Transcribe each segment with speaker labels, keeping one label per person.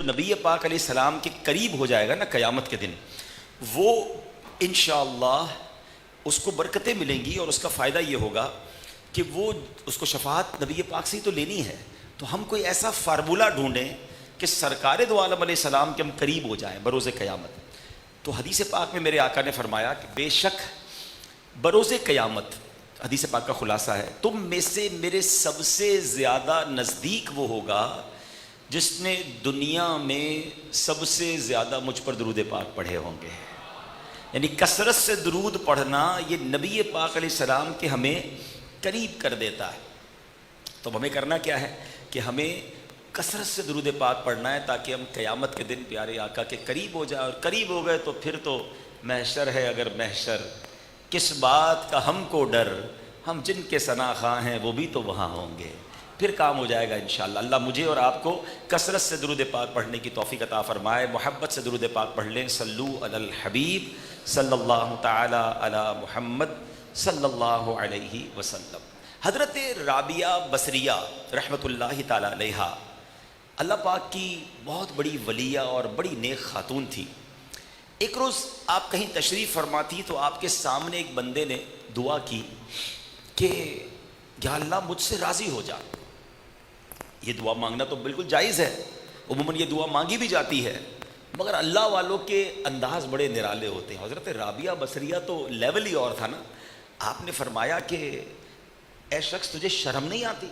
Speaker 1: نبی پاک علیہ السلام کے قریب ہو جائے گا نا قیامت کے دن، وہ انشاءاللہ اس کو برکتیں ملیں گی اور اس کا فائدہ یہ ہوگا کہ وہ اس کو شفاعت نبی پاک سے ہی تو لینی ہے، تو ہم کوئی ایسا فارمولہ ڈھونڈیں کہ سرکار دو عالم علیہ السلام کے ہم قریب ہو جائیں بروز قیامت۔ تو حدیث پاک میں میرے آقا نے فرمایا کہ بے شک بروز قیامت، حدیث پاک کا خلاصہ ہے، تم میں سے میرے سب سے زیادہ نزدیک وہ ہوگا جس نے دنیا میں سب سے زیادہ مجھ پر درود پاک پڑھے ہوں گے۔ یعنی کثرت سے درود پڑھنا یہ نبی پاک علیہ السلام کے ہمیں قریب کر دیتا ہے۔ تو ہمیں کرنا کیا ہے کہ ہمیں کثرت سے درود پاک پڑھنا ہے تاکہ ہم قیامت کے دن پیارے آقا کے قریب ہو جائیں، اور قریب ہو گئے تو پھر تو محشر ہے اگر محشر، کس بات کا ہم کو ڈر، ہم جن کے ثنا خواں ہیں وہ بھی تو وہاں ہوں گے، پھر کام ہو جائے گا انشاءاللہ۔ اللہ مجھے اور آپ کو کثرت سے درود پاک پڑھنے کی توفیق عطا فرمائے، محبت سے درود پاک پڑھ لیں۔ صلو علی الحبیب صلی اللہ تعالی علی محمد صلی اللہ علیہ وسلم۔ حضرت رابعہ بصریہ رحمۃ اللہ تعالی علیہا اللہ پاک کی بہت بڑی ولیہ اور بڑی نیک خاتون تھی۔ ایک روز آپ کہیں تشریف فرما تھی تو آپ کے سامنے ایک بندے نے دعا کی کہ یا اللہ مجھ سے راضی ہو جا۔ یہ دعا مانگنا تو بالکل جائز ہے، عموماً یہ دعا مانگی بھی جاتی ہے، مگر اللہ والوں کے انداز بڑے نرالے ہوتے ہیں۔ حضرت رابعہ بصریہ تو لیول ہی اور تھا نا۔ آپ نے فرمایا کہ اے شخص تجھے شرم نہیں آتی،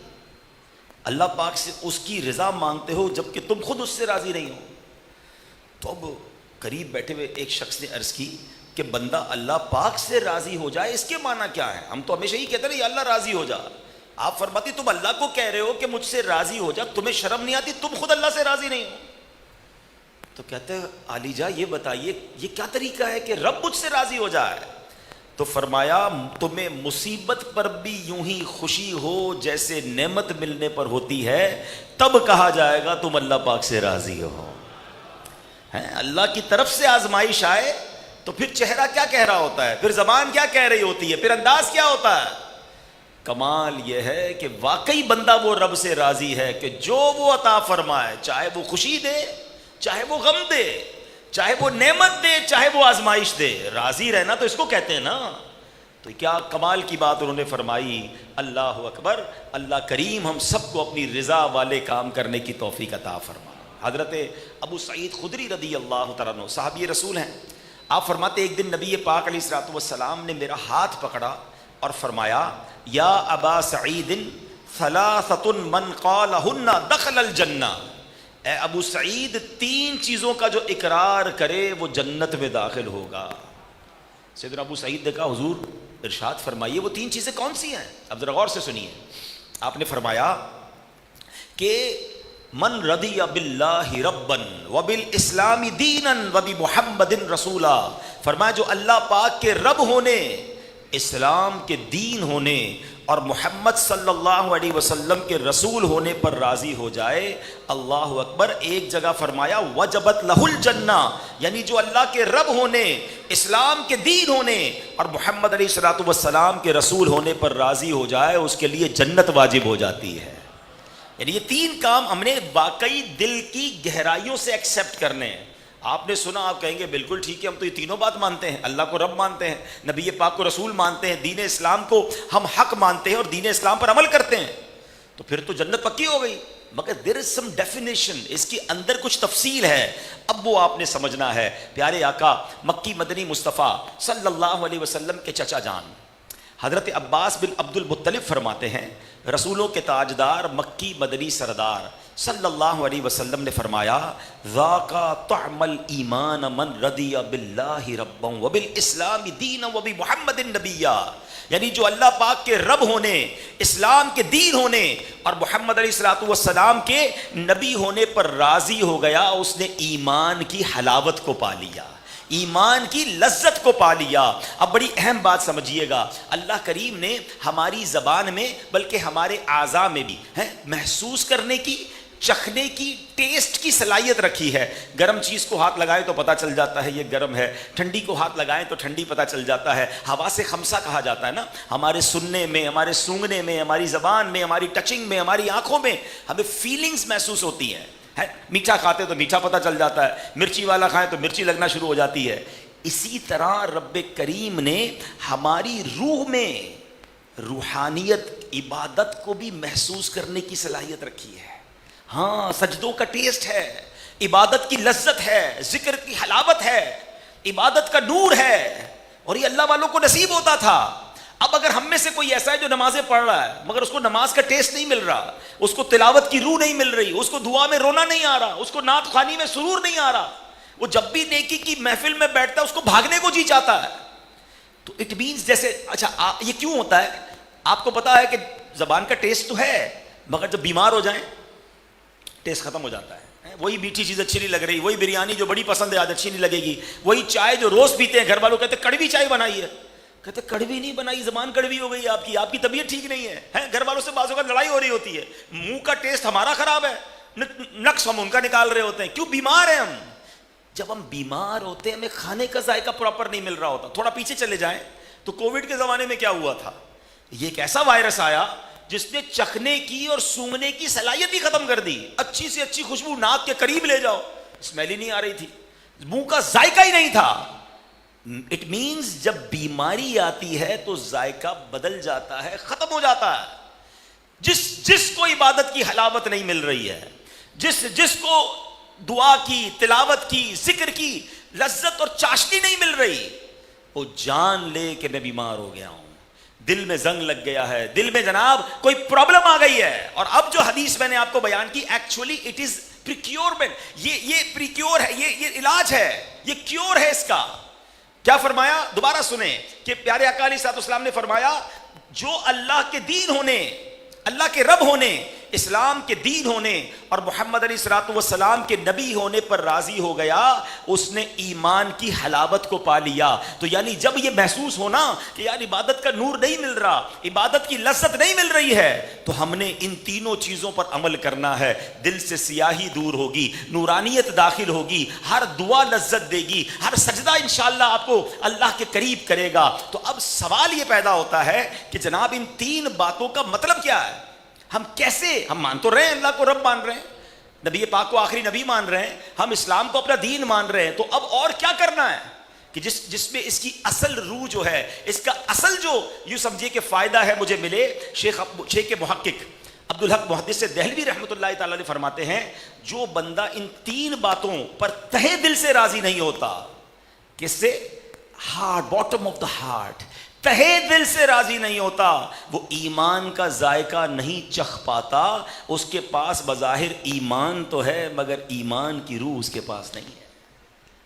Speaker 1: اللہ پاک سے اس کی رضا مانگتے ہو جبکہ تم خود اس سے راضی نہیں ہو؟ تو اب قریب بیٹھے ہوئے ایک شخص نے عرض کی کہ بندہ اللہ پاک سے راضی ہو جائے اس کے معنی کیا ہے؟ ہم تو ہمیشہ ہی کہتے ہیں یا اللہ راضی ہو جا۔ آپ فرماتی تم اللہ کو کہہ رہے ہو کہ مجھ سے راضی ہو جا، تمہیں شرم نہیں آتی؟ تم خود اللہ سے راضی نہیں ہو۔ تو کہتے ہیں علی جا یہ بتائیے یہ کیا طریقہ ہے کہ رب مجھ سے راضی ہو جائے؟ تو فرمایا تمہیں مصیبت پر بھی یوں ہی خوشی ہو جیسے نعمت ملنے پر ہوتی ہے، تب کہا جائے گا تم اللہ پاک سے راضی ہو۔ اللہ کی طرف سے آزمائش آئے تو پھر چہرہ کیا کہہ رہا ہوتا ہے، پھر زبان کیا کہہ رہی ہوتی ہے، پھر انداز کیا ہوتا ہے؟ کمال یہ ہے کہ واقعی بندہ وہ رب سے راضی ہے کہ جو وہ عطا فرمائے، چاہے وہ خوشی دے، چاہے وہ غم دے، چاہے وہ نعمت دے، چاہے وہ آزمائش دے، راضی رہنا تو اس کو کہتے ہیں نا۔ تو کیا کمال کی بات انہوں نے فرمائی۔ اللہ اکبر۔ اللہ کریم ہم سب کو اپنی رضا والے کام کرنے کی توفیق عطا فرمائے۔ حضرت ابو سعید خدری رضی اللہ تعالیٰ عنہ صحابی رسول ہیں، آپ فرماتے ایک دن نبی پاک علیہ الصلوۃ والسلام نے میرا ہاتھ پکڑا اور فرمایا یا ابا سعید ثلاثۃ من قالہن دخل الجنہ، اے ابو سعید تین چیزوں کا جو اقرار کرے وہ جنت میں داخل ہوگا۔ سیدنا ابو سعید نے کہا حضور ارشاد فرمائیے وہ تین چیزیں کون سی ہیں؟ اب ذرا غور سے سنیے۔ آپ نے فرمایا کہ من رضی باللہ ربا وبالاسلام دینا وبمحمد رسولا، فرمایا جو اللہ پاک کے رب ہونے، اسلام کے دین ہونے اور محمد صلی اللہ علیہ وسلم کے رسول ہونے پر راضی ہو جائے، اللہ اکبر۔ ایک جگہ فرمایا وجبت لہ الجنہ، یعنی جو اللہ کے رب ہونے، اسلام کے دین ہونے اور محمد علیہ الصلوۃ والسلام کے رسول ہونے پر راضی ہو جائے اس کے لیے جنت واجب ہو جاتی ہے۔ یعنی یہ تین کام ہم نے واقعی دل کی گہرائیوں سے ایکسیپٹ کرنے ہیں۔ آپ نے سنا، آپ کہیں گے بالکل ٹھیک ہے، ہم تو یہ تینوں بات مانتے ہیں، اللہ کو رب مانتے ہیں، نبی پاک کو رسول مانتے ہیں، دین اسلام کو ہم حق مانتے ہیں اور دین اسلام پر عمل کرتے ہیں، تو پھر تو جنت پکی ہو گئی۔ مگر دیر از سم ڈیفینیشن، اس کے اندر کچھ تفصیل ہے، اب وہ آپ نے سمجھنا ہے۔ پیارے آقا مکی مدنی مصطفیٰ صلی اللہ علیہ وسلم کے چچا جان حضرت عباس بن عبد المطلب فرماتے ہیں رسولوں کے تاجدار مکی مدنی سردار صلی اللہ علیہ وسلم نے فرمایا ذاق طعم الایمان من رضی باللہ ربا وبالاسلام دینا وبمحمد نبیا، یعنی جو اللہ پاک کے رب ہونے، اسلام کے دین ہونے اور محمد علیہ الصلوۃ والسلام کے نبی ہونے پر راضی ہو گیا، اس نے ایمان کی حلاوت کو پا لیا، ایمان کی لذت کو پا لیا۔ اب بڑی اہم بات سمجھیے گا، اللہ کریم نے ہماری زبان میں بلکہ ہمارے اعضاء میں بھی محسوس کرنے کی، چکھنے کی، ٹیسٹ کی صلاحیت رکھی ہے۔ گرم چیز کو ہاتھ لگائیں تو پتہ چل جاتا ہے یہ گرم ہے، ٹھنڈی کو ہاتھ لگائیں تو ٹھنڈی پتہ چل جاتا ہے۔ حواس خمسہ کہا جاتا ہے نا، ہمارے سننے میں، ہمارے سونگنے میں، ہماری زبان میں، ہماری ٹچنگ میں، ہماری آنکھوں میں ہمیں فیلنگز محسوس ہوتی ہیں۔ ہے میٹھا کھاتے تو میٹھا پتہ چل جاتا ہے, مرچی والا کھائیں تو مرچی لگنا شروع ہو جاتی ہے. اسی طرح رب کریم نے ہماری روح میں روحانیت, عبادت کو بھی محسوس کرنے کی صلاحیت رکھی ہے. ہاں, سجدوں کا ٹیسٹ ہے, عبادت کی لذت ہے, ذکر کی حلاوت ہے, عبادت کا نور ہے, اور یہ اللہ والوں کو نصیب ہوتا تھا. اب اگر ہم میں سے کوئی ایسا ہے جو نمازیں پڑھ رہا ہے مگر اس کو نماز کا ٹیسٹ نہیں مل رہا, اس کو تلاوت کی روح نہیں مل رہی, اس کو دعا میں رونا نہیں آ رہا, اس کو نعت خوانی میں سرور نہیں آ رہا, وہ جب بھی نیکی کی محفل میں بیٹھتا ہے اس کو بھاگنے کو جی چاہتا ہے, تو اٹ مینس جیسے اچھا یہ کیوں ہوتا ہے؟ آپ کو پتا ہے کہ زبان کا ٹیسٹ تو ہے مگر جب بیمار ہو جائیں ٹیسٹ ختم ہو جاتا ہے. وہی میٹھی چیز اچھی نہیں لگ رہی, وہی بریانی جو بڑی پسند ہے آج اچھی نہیں لگے گی, وہی چائے جو روز پیتے ہیں, گھر والوں کہتے ہیں کڑوی چائے بنائی ہے, کہتے کڑوی نہیں بنائی, زبان کڑوی ہو گئی آپ کی طبیعت ٹھیک نہیں ہے. گھر والوں سے بازوں کا لڑائی ہو رہی ہوتی ہے, منہ کا ٹیسٹ ہمارا خراب ہے, نقص ہم ان کا نکال رہے ہوتے ہیں. کیوں؟ بیمار ہیں ہم. جب ہم بیمار ہوتے ہیں ہمیں کھانے کا ذائقہ پراپر نہیں مل رہا ہوتا. تھوڑا پیچھے چلے جائیں تو کووڈ کے زمانے میں کیا ہوا تھا؟ یہ ایک ایسا وائرس آیا جس نے چکھنے کی اور سونگنے کی صلاحیت ہی ختم کر دی. اچھی سے اچھی خوشبو ناک کے قریب لے جاؤ, اسمیل ہی نہیں آ رہی تھی, منہ کا ذائقہ ہی نہیں تھا. اٹ مینز جب بیماری آتی ہے تو ذائقہ بدل جاتا ہے, ختم ہو جاتا ہے. جس کو عبادت کی حلاوت نہیں مل رہی ہے, جس کو دعا کی, تلاوت کی, ذکر کی لذت اور چاشنی نہیں مل رہی, وہ جان لے کہ میں بیمار ہو گیا ہوں, دل میں زنگ لگ گیا ہے, دل میں جناب کوئی پرابلم آ گئی ہے. اور اب جو حدیث میں نے آپ کو بیان کی, ایکچولی اٹ از پریکیورمنٹ, یہ پریکیور ہے, یہ علاج ہے, یہ کیور ہے اس کا. کیا فرمایا؟ دوبارہ سنیں کہ پیارے آقا علیہ الصلوۃ والسلام نے فرمایا جو اللہ کے دین ہونے, اللہ کے رب ہونے, اسلام کے دین ہونے اور محمد علیہ الصلوۃ والسلام کے نبی ہونے پر راضی ہو گیا, اس نے ایمان کی حلاوت کو پا لیا. تو یعنی جب یہ محسوس ہونا کہ یار عبادت کا نور نہیں مل رہا, عبادت کی لذت نہیں مل رہی ہے, تو ہم نے ان تینوں چیزوں پر عمل کرنا ہے. دل سے سیاہی دور ہوگی, نورانیت داخل ہوگی, ہر دعا لذت دے گی, ہر سجدہ انشاءاللہ آپ کو اللہ کے قریب کرے گا. تو اب سوال یہ پیدا ہوتا ہے کہ جناب ان تین باتوں کا مطلب کیا ہے؟ ہم کیسے, ہم مان تو رہے ہیں اللہ کو رب مان رہے ہیں, نبی پاک کو آخری نبی مان رہے ہیں, ہم اسلام کو اپنا دین مان رہے ہیں, تو اب اور کیا کرنا ہے کہ جس میں اس کی اصل روح جو ہے, اس کا اصل جو یوں سمجھیے کہ فائدہ ہے مجھے ملے. شیخ محقق عبدالحق محدث دہلوی رحمۃ اللہ تعالی علیہ فرماتے ہیں جو بندہ ان تین باتوں پر تہہ دل سے راضی نہیں ہوتا, کس سے؟ Heart, bottom of the heart, تہے دل سے راضی نہیں ہوتا, وہ ایمان کا ذائقہ نہیں چکھ پاتا. اس کے پاس بظاہر ایمان تو ہے مگر ایمان کی روح اس کے پاس نہیں ہے.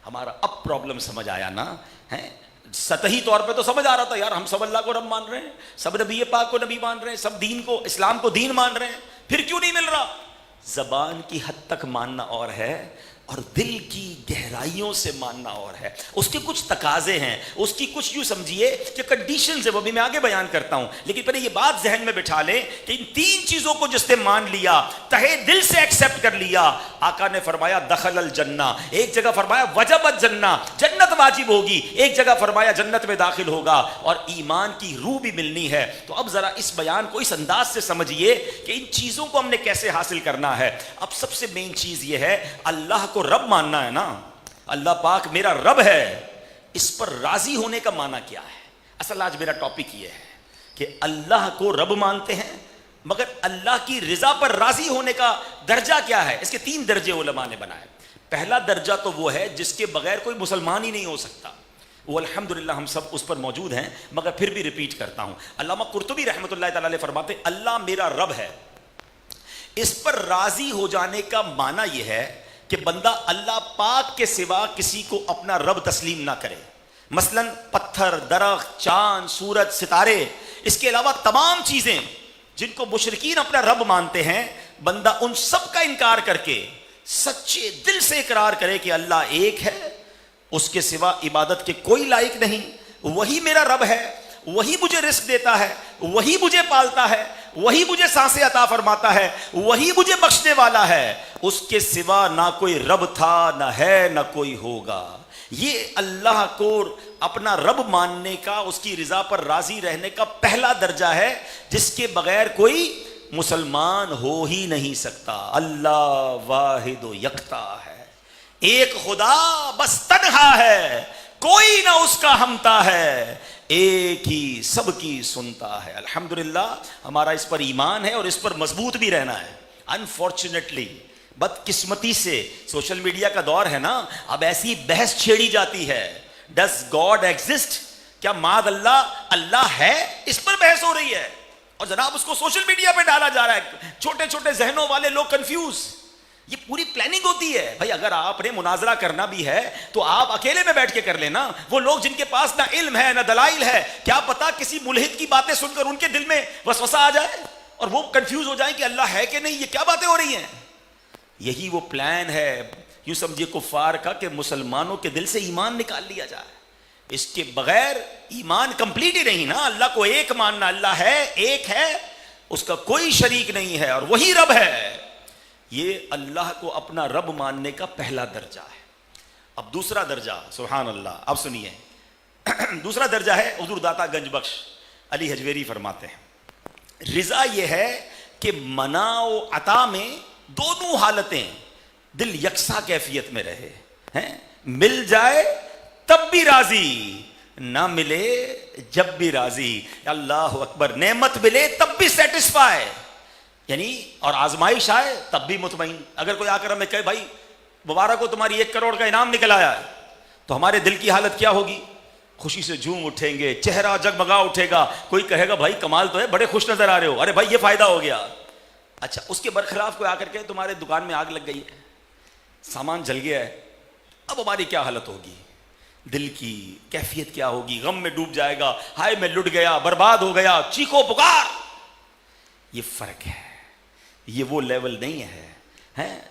Speaker 1: ہمارا اب پرابلم سمجھ آیا نا ہے؟ سطحی طور پہ تو سمجھ آ رہا تھا یار ہم سب اللہ کو رب مان رہے ہیں, سب نبی پاک کو نبی مان رہے ہیں, سب دین کو, اسلام کو دین مان رہے ہیں, پھر کیوں نہیں مل رہا؟ زبان کی حد تک ماننا اور ہے اور دل کی گہرائیوں سے ماننا اور ہے. اس کے کچھ تقاضے ہیں, اس کی کچھ یوں سمجھیے کہ کنڈیشنز ہیں, وہ بھی میں آگے بیان کرتا ہوں. لیکن پہلے یہ بات ذہن میں بٹھا لیں کہ ان تین چیزوں کو جس نے مان لیا, تہے دل سے ایکسیپٹ کر لیا, آقا نے فرمایا دخل الجنہ, ایک جگہ فرمایا وجبت جنہ, جنت واجب ہوگی, ایک جگہ فرمایا جنت میں داخل ہوگا, اور ایمان کی روح بھی ملنی ہے. تو اب ذرا اس بیان کو اس انداز سے سمجھیے کہ ان چیزوں کو ہم نے کیسے حاصل کرنا ہے. اب سب سے مین چیز یہ ہے اللہ کو رب ماننا ہے نا, اللہ پاک میرا رب ہے, اس پر راضی ہونے کا معنی کیا ہے؟ اصل آج میرا ٹاپک یہ ہے کہ اللہ کو رب مانتے ہیں مگر اللہ کی رضا پر راضی ہونے کا درجہ کیا ہے؟ اس کے تین درجے علماء نے بنائے. پہلا درجہ تو وہ ہے جس کے بغیر کوئی مسلمان ہی نہیں ہو سکتا, وہ الحمدللہ ہم سب اس پر موجود ہیں, مگر پھر بھی ریپیٹ کرتا ہوں. علامہ قرطبی رحمۃ اللہ تعالی علیہ فرماتے ہیں اللہ میرا رب ہے. اس پر راضی ہو جانے کا معنی یہ ہے کہ بندہ اللہ پاک کے سوا کسی کو اپنا رب تسلیم نہ کرے. مثلا پتھر, درخت, چاند, سورج, ستارے, اس کے علاوہ تمام چیزیں جن کو مشرکین اپنا رب مانتے ہیں, بندہ ان سب کا انکار کر کے سچے دل سے اقرار کرے کہ اللہ ایک ہے, اس کے سوا عبادت کے کوئی لائق نہیں, وہی میرا رب ہے, وہی مجھے رزق دیتا ہے, وہی مجھے پالتا ہے, وہی مجھے سانسیں عطا فرماتا ہے, وہی مجھے بخشنے والا ہے, اس کے سوا نہ کوئی رب تھا, نہ ہے, نہ کوئی ہوگا. یہ اللہ کو اپنا رب ماننے کا, اس کی رضا پر راضی رہنے کا پہلا درجہ ہے, جس کے بغیر کوئی مسلمان ہو ہی نہیں سکتا. اللہ واحد و یکتا ہے, ایک خدا بس تنہا ہے, کوئی نہ اس کا ہمتا ہے, ایک ہی سب کی سنتا ہے. الحمدللہ ہمارا اس پر ایمان ہے اور اس پر مضبوط بھی رہنا ہے. انفارچونیٹلی, بدقسمتی سے سوشل میڈیا کا دور ہے نا, اب ایسی بحث چھیڑی جاتی ہے, ڈز گاڈ ایگزسٹ, کیا معاذ اللہ ہے, اس پر بحث ہو رہی ہے اور جناب اس کو سوشل میڈیا پہ ڈالا جا رہا ہے. چھوٹے چھوٹے ذہنوں والے لوگ کنفیوز. یہ پوری پلاننگ ہوتی ہے بھائی. اگر آپ نے مناظرہ کرنا بھی ہے تو آپ اکیلے میں بیٹھ کے کر لینا. وہ لوگ جن کے پاس نہ علم ہے نہ دلائل ہے, کیا پتا کسی ملحد کی باتیں سن کر ان کے دل میں وسوسہ آ جائے اور وہ کنفیوز ہو جائیں کہ اللہ ہے کہ نہیں, یہ کیا باتیں ہو رہی ہیں. یہی وہ پلان ہے, یوں سمجھیے کفار کا, کہ مسلمانوں کے دل سے ایمان نکال لیا جائے. اس کے بغیر ایمان کمپلیٹ ہی نہیں نا. اللہ کو ایک ماننا, اللہ ہے, ایک ہے, اس کا کوئی شریک نہیں ہے اور وہی رب ہے. یہ اللہ کو اپنا رب ماننے کا پہلا درجہ ہے. اب دوسرا درجہ, سبحان اللہ, اب سنیے. دوسرا درجہ ہے, حضور داتا گنج بخش علی حجویری فرماتے ہیں, رضا یہ ہے کہ منع و عطا میں دونوں حالتیں دل یکساں کیفیت میں رہے ہیں. مل جائے تب بھی راضی, نہ ملے جب بھی راضی. اللہ اکبر. نعمت ملے تب بھی سیٹسفائی, یعنی اور آزمائش آئے تب بھی مطمئن. اگر کوئی آ کر ہمیں کہے بھائی مبارک ہو تمہاری 1 کروڑ کا انعام نکل آیا ہے, تو ہمارے دل کی حالت کیا ہوگی؟ خوشی سے جھوم اٹھیں گے, چہرہ جگمگا اٹھے گا. کوئی کہے گا بھائی کمال تو ہے, بڑے خوش نظر آ رہے ہو, ارے بھائی یہ فائدہ ہو گیا. اچھا, اس کے برخلاف کوئی آ کر کے تمہارے دکان میں آگ لگ گئی ہے, سامان جل گیا ہے, اب ہماری کیا حالت ہوگی؟ دل کی کیفیت کیا ہوگی؟ غم میں ڈوب جائے گا, ہائے میں لٹ گیا, برباد ہو گیا, چیخو پکار. یہ فرق ہے, یہ وہ لیول نہیں ہے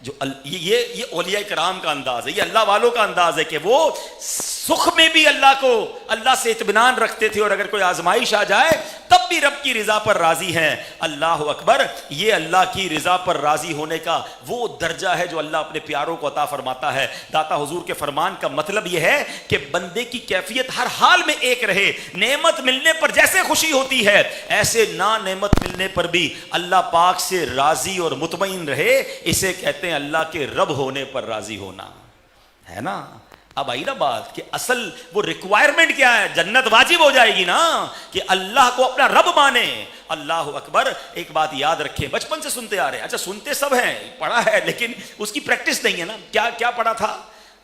Speaker 1: جو یہ اولیاء کرام کا انداز ہے, یہ اللہ والوں کا انداز ہے کہ وہ سکھ میں بھی اللہ سے اطمینان رکھتے تھے, اور اگر کوئی آزمائش آ جائے تب بھی رب کی رضا پر راضی ہیں. اللہ اکبر. یہ اللہ کی رضا پر راضی ہونے کا وہ درجہ ہے جو اللہ اپنے پیاروں کو عطا فرماتا ہے. داتا حضور کے فرمان کا مطلب یہ ہے کہ بندے کی کیفیت ہر حال میں ایک رہے. نعمت ملنے پر جیسے خوشی ہوتی ہے, ایسے نا نعمت ملنے پر بھی اللہ پاک سے راضی اور مطمئن رہے. اسے کہتے ہیں اللہ کے رب ہونے پر راضی ہونا, ہے نا. اب آئی نا بات کہ اصل وہ ریکوائرمنٹ کیا ہے. جنت واجب ہو جائے گی نا کہ اللہ کو اپنا رب مانے. اللہ اکبر. ایک بات یاد رکھیں, بچپن سے سنتے آ رہے ہیں, اچھا سنتے سب ہیں, پڑھا ہے لیکن اس کی پریکٹس نہیں ہے نا. کیا پڑھا تھا؟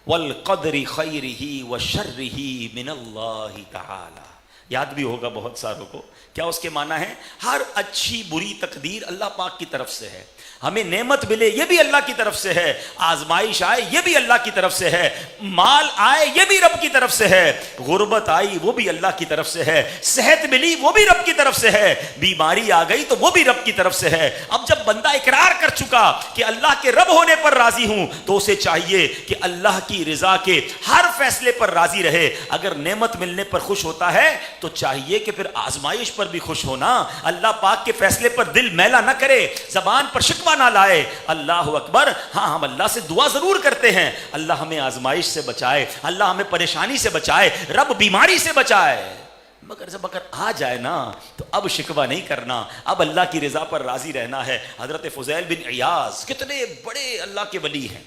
Speaker 1: والقدر خیرہ وشرہ من اللہ تعالی. یاد بھی ہوگا بہت ساروں کو. کیا اس کے معنی ہے؟ ہر اچھی بری تقدیر اللہ پاک کی طرف سے ہے. ہمیں نعمت ملے یہ بھی اللہ کی طرف سے ہے, آزمائش آئے یہ بھی اللہ کی طرف سے ہے, مال آئے یہ بھی رب کی طرف سے ہے, غربت آئی وہ بھی اللہ کی طرف سے ہے, صحت ملی وہ بھی رب کی طرف سے ہے, بیماری آ گئی تو وہ بھی رب کی طرف سے ہے. اب جب بندہ اقرار کر چکا کہ اللہ کے رب ہونے پر راضی ہوں, تو اسے چاہیے کہ اللہ کی رضا کے ہر فیصلے پر راضی رہے. اگر نعمت ملنے پر خوش ہوتا ہے تو چاہیے کہ پھر آزمائش پر بھی خوش ہونا. اللہ پاک کے فیصلے پر دل میلا نہ کرے, زبان پر شکوہ نہ لائے. اللہ اکبر. ہاں ہم اللہ سے دعا ضرور کرتے ہیں, اللہ ہمیں آزمائش سے بچائے, اللہ ہمیں پریشانی سے بچائے, رب بیماری سے بچائے. مگر جب اگر آ جائے نا تو اب شکوہ نہیں کرنا, اب اللہ کی رضا پر راضی رہنا ہے. حضرت فضیل بن عیاض کتنے بڑے اللہ کے ولی ہیں.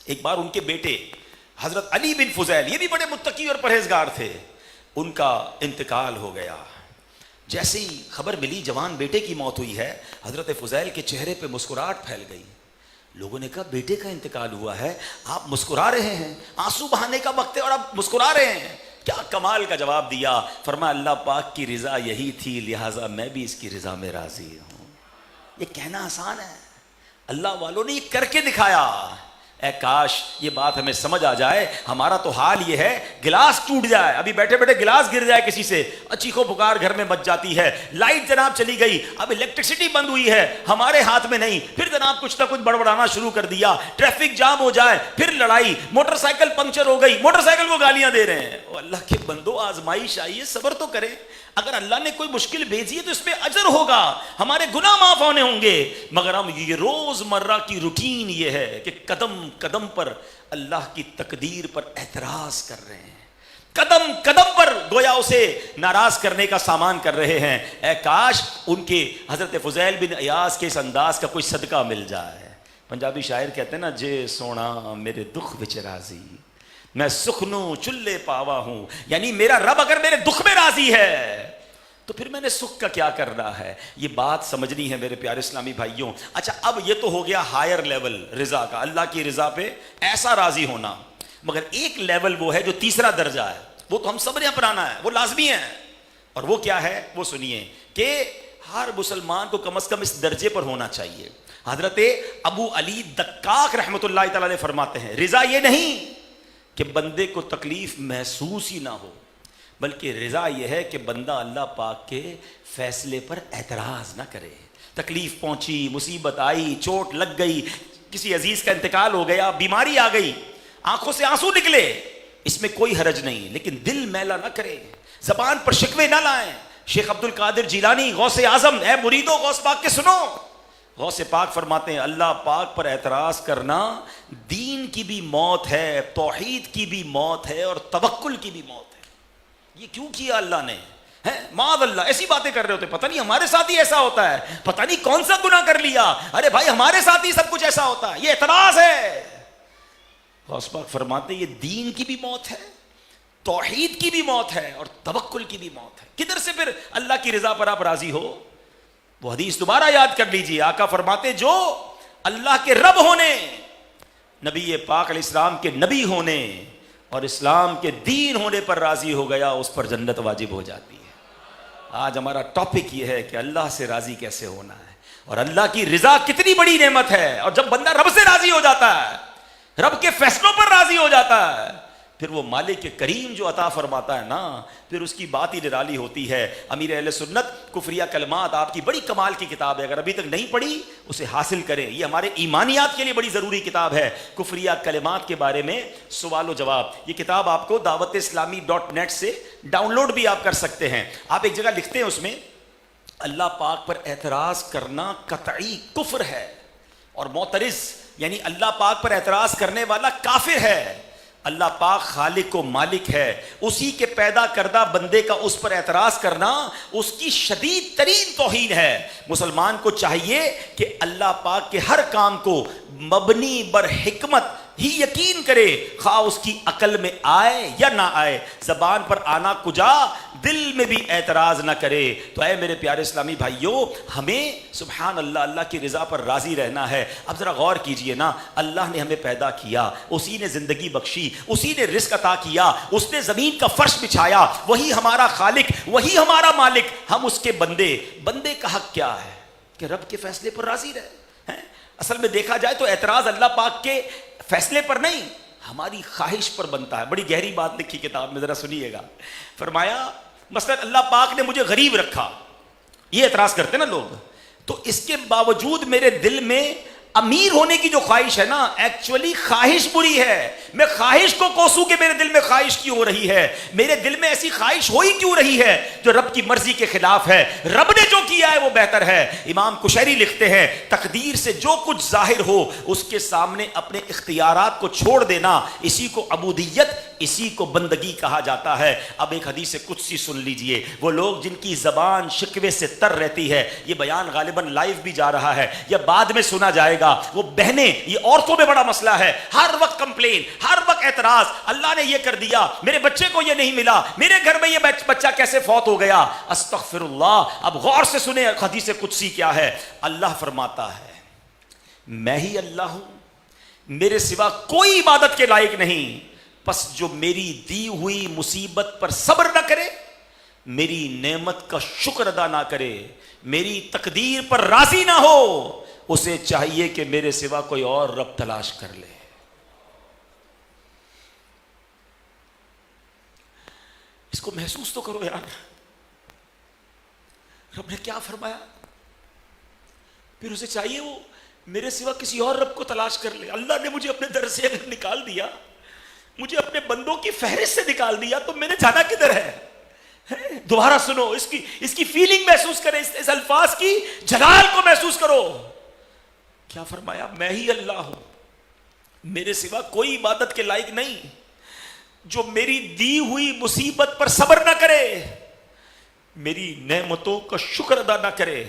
Speaker 1: ایک بار ان کے بیٹے حضرت علی بن فضیل, یہ بھی بڑے متقی اور پرہیزگار تھے, ان کا انتقال ہو گیا. جیسے ہی خبر ملی جوان بیٹے کی موت ہوئی ہے, حضرت فضیل کے چہرے پہ مسکراہٹ پھیل گئی. لوگوں نے کہا بیٹے کا انتقال ہوا ہے, آپ مسکرا رہے ہیں, آنسو بہانے کا وقت ہے اور آپ مسکرا رہے ہیں. کیا کمال کا جواب دیا. فرمایا اللہ پاک کی رضا یہی تھی, لہٰذا میں بھی اس کی رضا میں راضی ہوں. یہ کہنا آسان ہے, اللہ والوں نے یہ کر کے دکھایا. اے کاش یہ بات ہمیں سمجھ آ جائے. ہمارا تو حال یہ ہے, گلاس ٹوٹ جائے, ابھی بیٹھے بیٹھے گلاس گر جائے کسی سے, چیخو پکار گھر میں مچ جاتی ہے. لائٹ جناب چلی گئی, اب الیکٹرسٹی بند ہوئی ہے, ہمارے ہاتھ میں نہیں, پھر جناب کچھ نہ کچھ بڑبڑانا شروع کر دیا. ٹریفک جام ہو جائے, پھر لڑائی, موٹر سائیکل پنکچر ہو گئی, موٹر سائیکل کو گالیاں دے رہے ہیں. اللہ کے بندو آزمائش آئی ہے, صبر تو کریں. اگر اللہ نے کوئی مشکل بھیجی ہے تو اس پہ اجر ہوگا, ہمارے گناہ معاف ہونے ہوں گے. مگر ہم یہ روز مرہ کی روٹین یہ ہے کہ قدم قدم پر اللہ کی تقدیر پر اعتراض کر رہے ہیں. قدم قدم پر گویا اسے ناراض کرنے کا سامان کر رہے ہیں. اے کاش ان کے حضرت فضیل بن عیاض کے اس انداز کا کوئی صدقہ مل جائے. پنجابی شاعر کہتے ہیں نا, جے سونا میرے دکھ وچ راضی میں سکھنوں چلے پاوا ہوں, یعنی میرا رب اگر میرے دکھ میں راضی ہے تو پھر میں نے سکھ کا کیا کرنا ہے. یہ بات سمجھنی ہے میرے پیارے اسلامی بھائیوں. اچھا, اب یہ تو ہو گیا ہائر لیول رضا کا, اللہ کی رضا پہ ایسا راضی ہونا. مگر ایک لیول وہ ہے جو تیسرا درجہ ہے, وہ تو ہم سب نے اپنانا ہے, وہ لازمی ہے. اور وہ کیا ہے, وہ سنیے کہ ہر مسلمان کو کم از کم اس درجے پر ہونا چاہیے. حضرت ابو علی دقاق رحمۃ اللہ تعالی علیہ فرماتے ہیں, رضا یہ نہیں کہ بندے کو تکلیف محسوس ہی نہ ہو, بلکہ رضا یہ ہے کہ بندہ اللہ پاک کے فیصلے پر اعتراض نہ کرے. تکلیف پہنچی, مصیبت آئی, چوٹ لگ گئی, کسی عزیز کا انتقال ہو گیا, بیماری آ گئی, آنکھوں سے آنسو نکلے, اس میں کوئی حرج نہیں, لیکن دل میلا نہ کرے, زبان پر شکوے نہ لائیں. شیخ عبد القادر جیلانی غوث اعظم, اے مریدو غوث پاک کے سنو, غوث پاک فرماتے ہیں اللہ پاک پر اعتراض کرنا دین کی بھی موت ہے, توحید کی بھی موت ہے, اور توکل کی بھی موت ہے. یہ کیوں کیا اللہ نے؟ معاذ اللہ, ایسی باتیں کر رہے ہوتے, پتہ نہیں ہمارے ساتھ ہی ایسا ہوتا ہے, پتہ نہیں کون سا گناہ کر لیا, ارے بھائی ہمارے ساتھ ہی سب کچھ ایسا ہوتا ہے, یہ اعتراض ہے. غوث پاک فرماتے ہیں یہ دین کی بھی موت ہے, توحید کی بھی موت ہے, اور توکل کی بھی موت ہے. کدھر سے پھر اللہ کی رضا پر آپ راضی ہو؟ وہ حدیث دوبارہ یاد کر لیجئے, آقا فرماتے جو اللہ کے رب ہونے, نبی پاک علیہ السلام کے نبی ہونے اور اسلام کے دین ہونے پر راضی ہو گیا, اس پر جنت واجب ہو جاتی ہے. آج ہمارا ٹاپک یہ ہے کہ اللہ سے راضی کیسے ہونا ہے, اور اللہ کی رضا کتنی بڑی نعمت ہے. اور جب بندہ رب سے راضی ہو جاتا ہے, رب کے فیصلوں پر راضی ہو جاتا ہے, پھر وہ مالک کریم جو عطا فرماتا ہے نا, پھر اس کی بات ہی نرالی ہوتی ہے. امیر اہل سنت کفریہ کلمات آپ کی بڑی کمال کی کتاب ہے, اگر ابھی تک نہیں پڑھی اسے حاصل کریں, یہ ہمارے ایمانیات کے لیے بڑی ضروری کتاب ہے. کفریہ کلمات کے بارے میں سوال و جواب, یہ کتاب آپ کو dawat-islami.net سے ڈاؤن لوڈ بھی آپ کر سکتے ہیں. آپ ایک جگہ لکھتے ہیں اس میں, اللہ پاک پر اعتراض کرنا قطعی کفر ہے, اور معترض یعنی اللہ پاک پر اعتراض کرنے والا کافر ہے. اللہ پاک خالق و مالک ہے, اسی کے پیدا کردہ بندے کا اس پر اعتراض کرنا اس کی شدید ترین توہین ہے. مسلمان کو چاہیے کہ اللہ پاک کے ہر کام کو مبنی بر حکمت ہی یقین کرے, خواہ اس کی عقل میں آئے یا نہ آئے. زبان پر آنا کجا, دل میں بھی اعتراض نہ کرے. تو اے میرے پیارے اسلامی بھائیوں, ہمیں سبحان اللہ اللہ کی رضا پر راضی رہنا ہے. اب ذرا غور کیجئے نا, اللہ نے ہمیں پیدا کیا, اسی نے زندگی بخشی, اسی نے رزق عطا کیا, اس نے زمین کا فرش بچھایا, وہی ہمارا خالق, وہی ہمارا مالک, ہم اس کے بندے. بندے کا حق کیا ہے کہ رب کے فیصلے پر راضی رہے. اصل میں دیکھا جائے تو اعتراض اللہ پاک کے فیصلے پر نہیں, ہماری خواہش پر بنتا ہے. بڑی گہری بات لکھی کتاب میں, ذرا سنیے گا. فرمایا مثلا اللہ پاک نے مجھے غریب رکھا, یہ اعتراض کرتے نا لوگ, تو اس کے باوجود میرے دل میں امیر ہونے کی جو خواہش ہے نا, ایکچولی خواہش بری ہے. میں خواہش کو کوسوں کہ میرے دل میں خواہش کیوں ہو رہی ہے, میرے دل میں ایسی خواہش ہو ہی کیوں رہی ہے جو رب کی مرضی کے خلاف ہے. رب نے جو کیا ہے وہ بہتر ہے. امام کشیری لکھتے ہیں, تقدیر سے جو کچھ ظاہر ہو اس کے سامنے اپنے اختیارات کو چھوڑ دینا, اسی کو عبودیت, اسی کو بندگی کہا جاتا ہے. اب ایک حدیث قدسی سن لیجئے. وہ لوگ جن کی زبان شکوے سے تر رہتی ہے, یہ بیان غالباً لائیو بھی جا رہا ہے یا بعد میں سنا جائے گا, وہ بہنیں, یہ عورتوں میں بڑا مسئلہ ہے, ہر وقت کمپلین, ہر وقت اعتراض, اللہ نے یہ کر دیا, میرے بچے کو یہ نہیں ملا, میرے گھر میں یہ بچہ کیسے فوت ہو گیا. استغفر اللہ. اب غور سے سنیں حدیث قدسی کیا ہے. اللہ فرماتا ہے میں ہی اللہ ہوں, میرے سوا کوئی عبادت کے لائق نہیں, پس جو میری دی ہوئی مصیبت پر صبر نہ کرے, میری نعمت کا شکر ادا نہ کرے, میری تقدیر پر راضی نہ ہو, اسے چاہیے کہ میرے سوا کوئی اور رب تلاش کر لے. اس کو محسوس تو کرو یار, رب نے کیا فرمایا. پھر اسے چاہیے وہ میرے سوا کسی اور رب کو تلاش کر لے. اللہ نے مجھے اپنے در سے اگر نکال دیا, مجھے اپنے بندوں کی فہرست سے نکال دیا, تو میں نے جانا کدھر ہے. دوبارہ سنو, اس کی فیلنگ محسوس کریں, اس الفاظ کی جلال کو محسوس کرو. کیا فرمایا, میں ہی اللہ ہوں, میرے سوا کوئی عبادت کے لائق نہیں, جو میری دی ہوئی مصیبت پر صبر نہ کرے، میری نعمتوں کا شکر ادا نہ کرے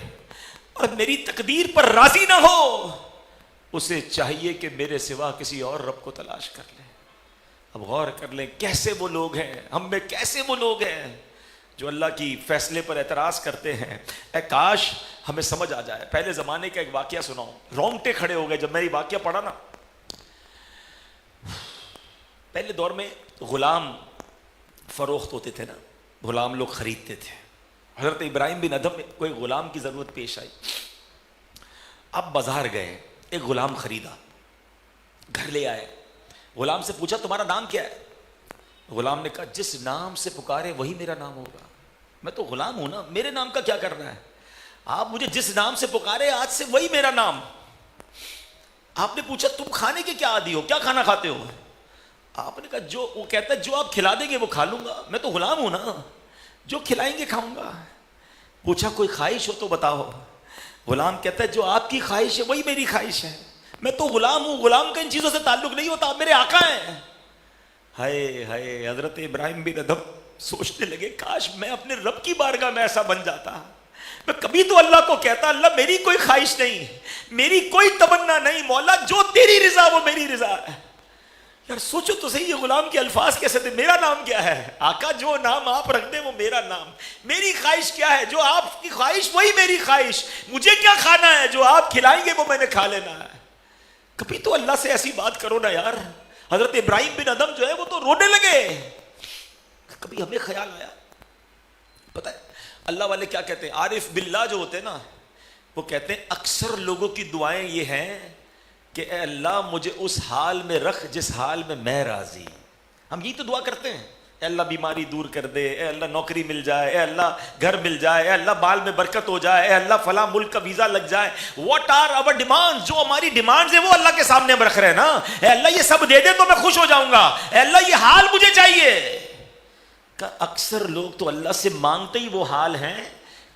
Speaker 1: اور میری تقدیر پر راضی نہ ہو، اسے چاہیے کہ میرے سوا کسی اور رب کو تلاش کر لے۔ اب غور کر لیں کیسے وہ لوگ ہیں، ہم میں کیسے وہ لوگ ہیں جو اللہ کی فیصلے پر اعتراض کرتے ہیں۔ اے کاش ہمیں سمجھ آ جائے۔ پہلے زمانے کا ایک واقعہ سناؤں، رونگٹے کھڑے ہو گئے جب میں یہ واقعہ پڑھا نا۔ پہلے دور میں غلام فروخت ہوتے تھے نا، غلام لوگ خریدتے تھے۔ حضرت ابراہیم بن ادھم میں کوئی غلام کی ضرورت پیش آئی، اب بازار گئے، ایک غلام خریدا، گھر لے آئے، غلام سے پوچھا تمہارا نام کیا ہے؟ غلام نے کہا جس نام سے پکارے وہی میرا نام ہوگا، میں تو غلام ہوں نا، میرے نام کا کیا کرنا ہے؟ آپ مجھے جس نام سے پکارے آج سے وہی میرا نام۔ آپ نے پوچھا تم کھانے کے کیا عادی ہو، کیا کھانا کھاتے ہو؟ آپ نے کہا جو، وہ کہتا ہے جو آپ کھلا دیں گے وہ کھا لوں گا، میں تو غلام ہوں نا، جو کھلائیں گے کھاؤں گا۔ پوچھا کوئی خواہش ہو تو بتاؤ؟ غلام کہتا ہے جو آپ کی خواہش ہے وہی میری خواہش ہے، میں تو غلام ہوں، غلام کا ان چیزوں سے تعلق نہیں ہوتا، آپ میرے آقا ہیں۔ ہائے ہائے، حضرت ابراہیم بن ادھم سوچنے لگے کاش میں اپنے رب کی بارگاہ میں ایسا بن جاتا۔ میں کبھی تو اللہ کو کہتا اللہ میری کوئی خواہش نہیں، میری کوئی تمنا نہیں، مولا جو تیری رضا وہ میری رضا ہے۔ یار سوچو تو صحیح، یہ غلام کے الفاظ کیسے تھے، میرا نام کیا ہے آقا، جو نام آپ رکھ دیں وہ میرا نام، میری خواہش کیا ہے، جو آپ کی خواہش وہی میری خواہش، مجھے کیا کھانا ہے، جو آپ کھلائیں گے وہ میں نے کھا لینا ہے۔ کبھی تو اللہ سے ایسی بات کرو نا یار۔ حضرت ابراہیم بن ادھم جو ہے وہ تو رونے لگے۔ کبھی ہمیں خیال آیا، پتہ ہے اللہ والے کیا کہتے ہیں، عارف باللہ جو ہوتے ہیں نا، وہ کہتے ہیں اکثر لوگوں کی دعائیں یہ ہیں کہ اے اللہ مجھے اس حال میں رکھ جس حال میں میں راضی۔ ہم یہی تو دعا کرتے ہیں، اے اللہ بیماری دور کر دے، اے اللہ نوکری مل جائے، اے اللہ گھر مل جائے، اے اللہ بال میں برکت ہو جائے، اے اللہ فلاں ملک کا ویزا لگ جائے۔ واٹ آر آور ڈیمانڈ، جو ہماری ڈیمانڈز ہیں وہ اللہ کے سامنے ہم رکھ رہے ہیں نا۔ اے اللہ یہ سب دے دے تو میں خوش ہو جاؤں گا، اے اللہ یہ حال مجھے چاہیے۔ کہ اکثر لوگ تو اللہ سے مانگتے ہی وہ حال ہیں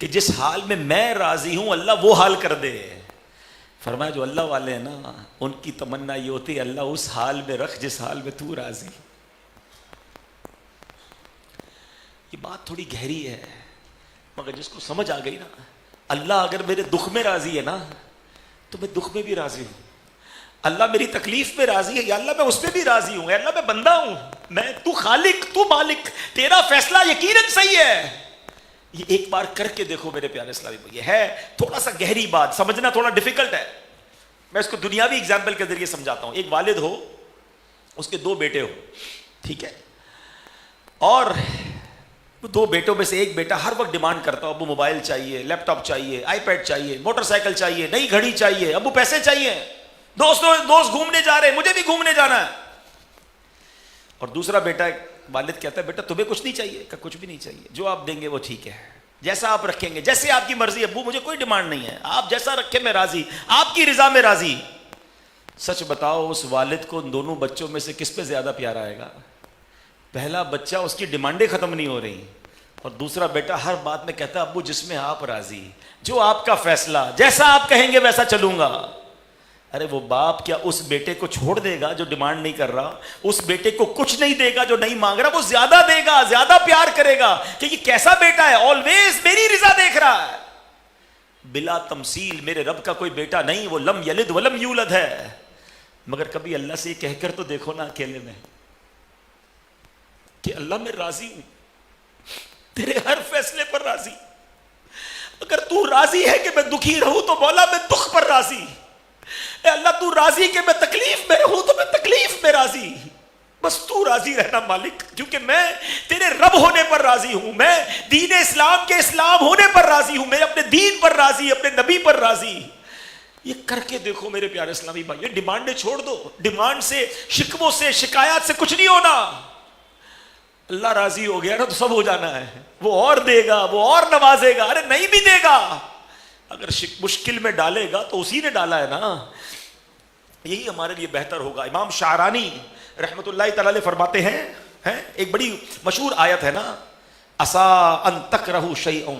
Speaker 1: کہ جس حال میں راضی ہوں اللہ وہ حال کر دے۔ فرمایا جو اللہ والے ہیں نا ان کی تمنا یہ ہوتی ہے اللہ اس حال میں رکھ جس حال میں تو راضی۔ یہ بات تھوڑی گہری ہے مگر جس کو سمجھ آ گئی نا، اللہ اگر میرے دکھ میں راضی ہے نا تو میں دکھ میں بھی راضی ہوں، اللہ میری تکلیف میں راضی ہے یا اللہ میں اس میں بھی راضی ہوں، اللہ میں بندہ ہوں، میں تو خالق تو مالک، تیرا فیصلہ یقیناً صحیح ہے۔ یہ ایک بار کر کے دیکھو میرے پیارے اسلامی بھائی، یہ ہے تھوڑا سا گہری بات، سمجھنا تھوڑا ڈیفیکلٹ ہے، میں اس کو دنیاوی اگزامپل کے ذریعے سمجھاتا ہوں۔ ایک والد ہو، اس کے 2 بیٹے ہو، ٹھیک ہے، اور 2 بیٹوں میں سے ایک بیٹا ہر وقت ڈیمانڈ کرتا ہو ابو موبائل چاہیے، لیپ ٹاپ چاہیے، آئی پیڈ چاہیے، موٹر سائیکل چاہیے، نئی گھڑی چاہیے، ابو پیسے چاہیے، دوست گھومنے جا رہے ہیں، مجھے بھی گھومنے جانا ہے۔ اور دوسرا بیٹا والد کہتا ہے بیٹا تمہیں کچھ نہیں چاہیے؟ کہ کچھ بھی نہیں چاہیے، جو آپ دیں گے وہ ٹھیک ہے، جیسا آپ رکھیں گے، جیسے آپ کی مرضی، ابو مجھے کوئی ڈیمانڈ نہیں ہے، آپ جیسا رکھیں میں راضی، آپ کی رضا میں راضی۔ سچ بتاؤ اس والد کو ان دونوں بچوں میں سے کس پہ زیادہ پیار آئے گا؟ پہلا بچہ اس کی ڈیمانڈیں ختم نہیں ہو رہی، اور دوسرا بیٹا ہر بات میں کہتا ابو جس میں آپ راضی، جو آپ کا فیصلہ، جیسا آپ کہیں گے ویسا چلوں گا۔ ارے وہ باپ کیا اس بیٹے کو چھوڑ دے گا جو ڈیمانڈ نہیں کر رہا؟ اس بیٹے کو کچھ نہیں دے گا جو نہیں مانگ رہا، وہ زیادہ دے گا، زیادہ پیار کرے گا کہ یہ کیسا بیٹا ہے، آلویز میری رضا دیکھ رہا ہے۔ بلا تمثیل میرے رب کا کوئی بیٹا نہیں، وہ لم یلد ولم یولد ہے۔ مگر کبھی اللہ سے یہ کہہ کر تو دیکھو نا اکیلے میں کہ اللہ میں راضی ہوں، تیرے ہر فیصلے پر راضی، اگر تو راضی ہے کہ میں دکھی رہوں تو مولا میں دکھ پر راضی، اے اللہ تو راضی کہ میں تکلیف میں رہوں تو میں تکلیف میں راضی، بس تو راضی رہنا مالک، کیونکہ میں تیرے رب ہونے پر راضی ہوں، میں دین اسلام کے اسلام ہونے پر راضی ہوں، میں اپنے دین پر راضی، اپنے نبی پر راضی۔ یہ کر کے دیکھو میرے پیارے اسلامی بھائی، یہ ڈیمانڈیں چھوڑ دو، ڈیمانڈ سے، شکووں سے، شکایات سے کچھ نہیں ہونا۔ اللہ راضی ہو گیا نا تو سب ہو جانا ہے، وہ اور دے گا، وہ اور نوازے گا، ارے نہیں بھی دے گا، اگر مشکل میں ڈالے گا تو اسی نے ڈالا ہے نا، یہی ہمارے لیے بہتر ہوگا۔ امام شعرانی رحمت اللہ تعالی علیہ فرماتے ہیں، ایک بڑی مشہور آیت ہے نا، عسا ان تکرہوا شیئا،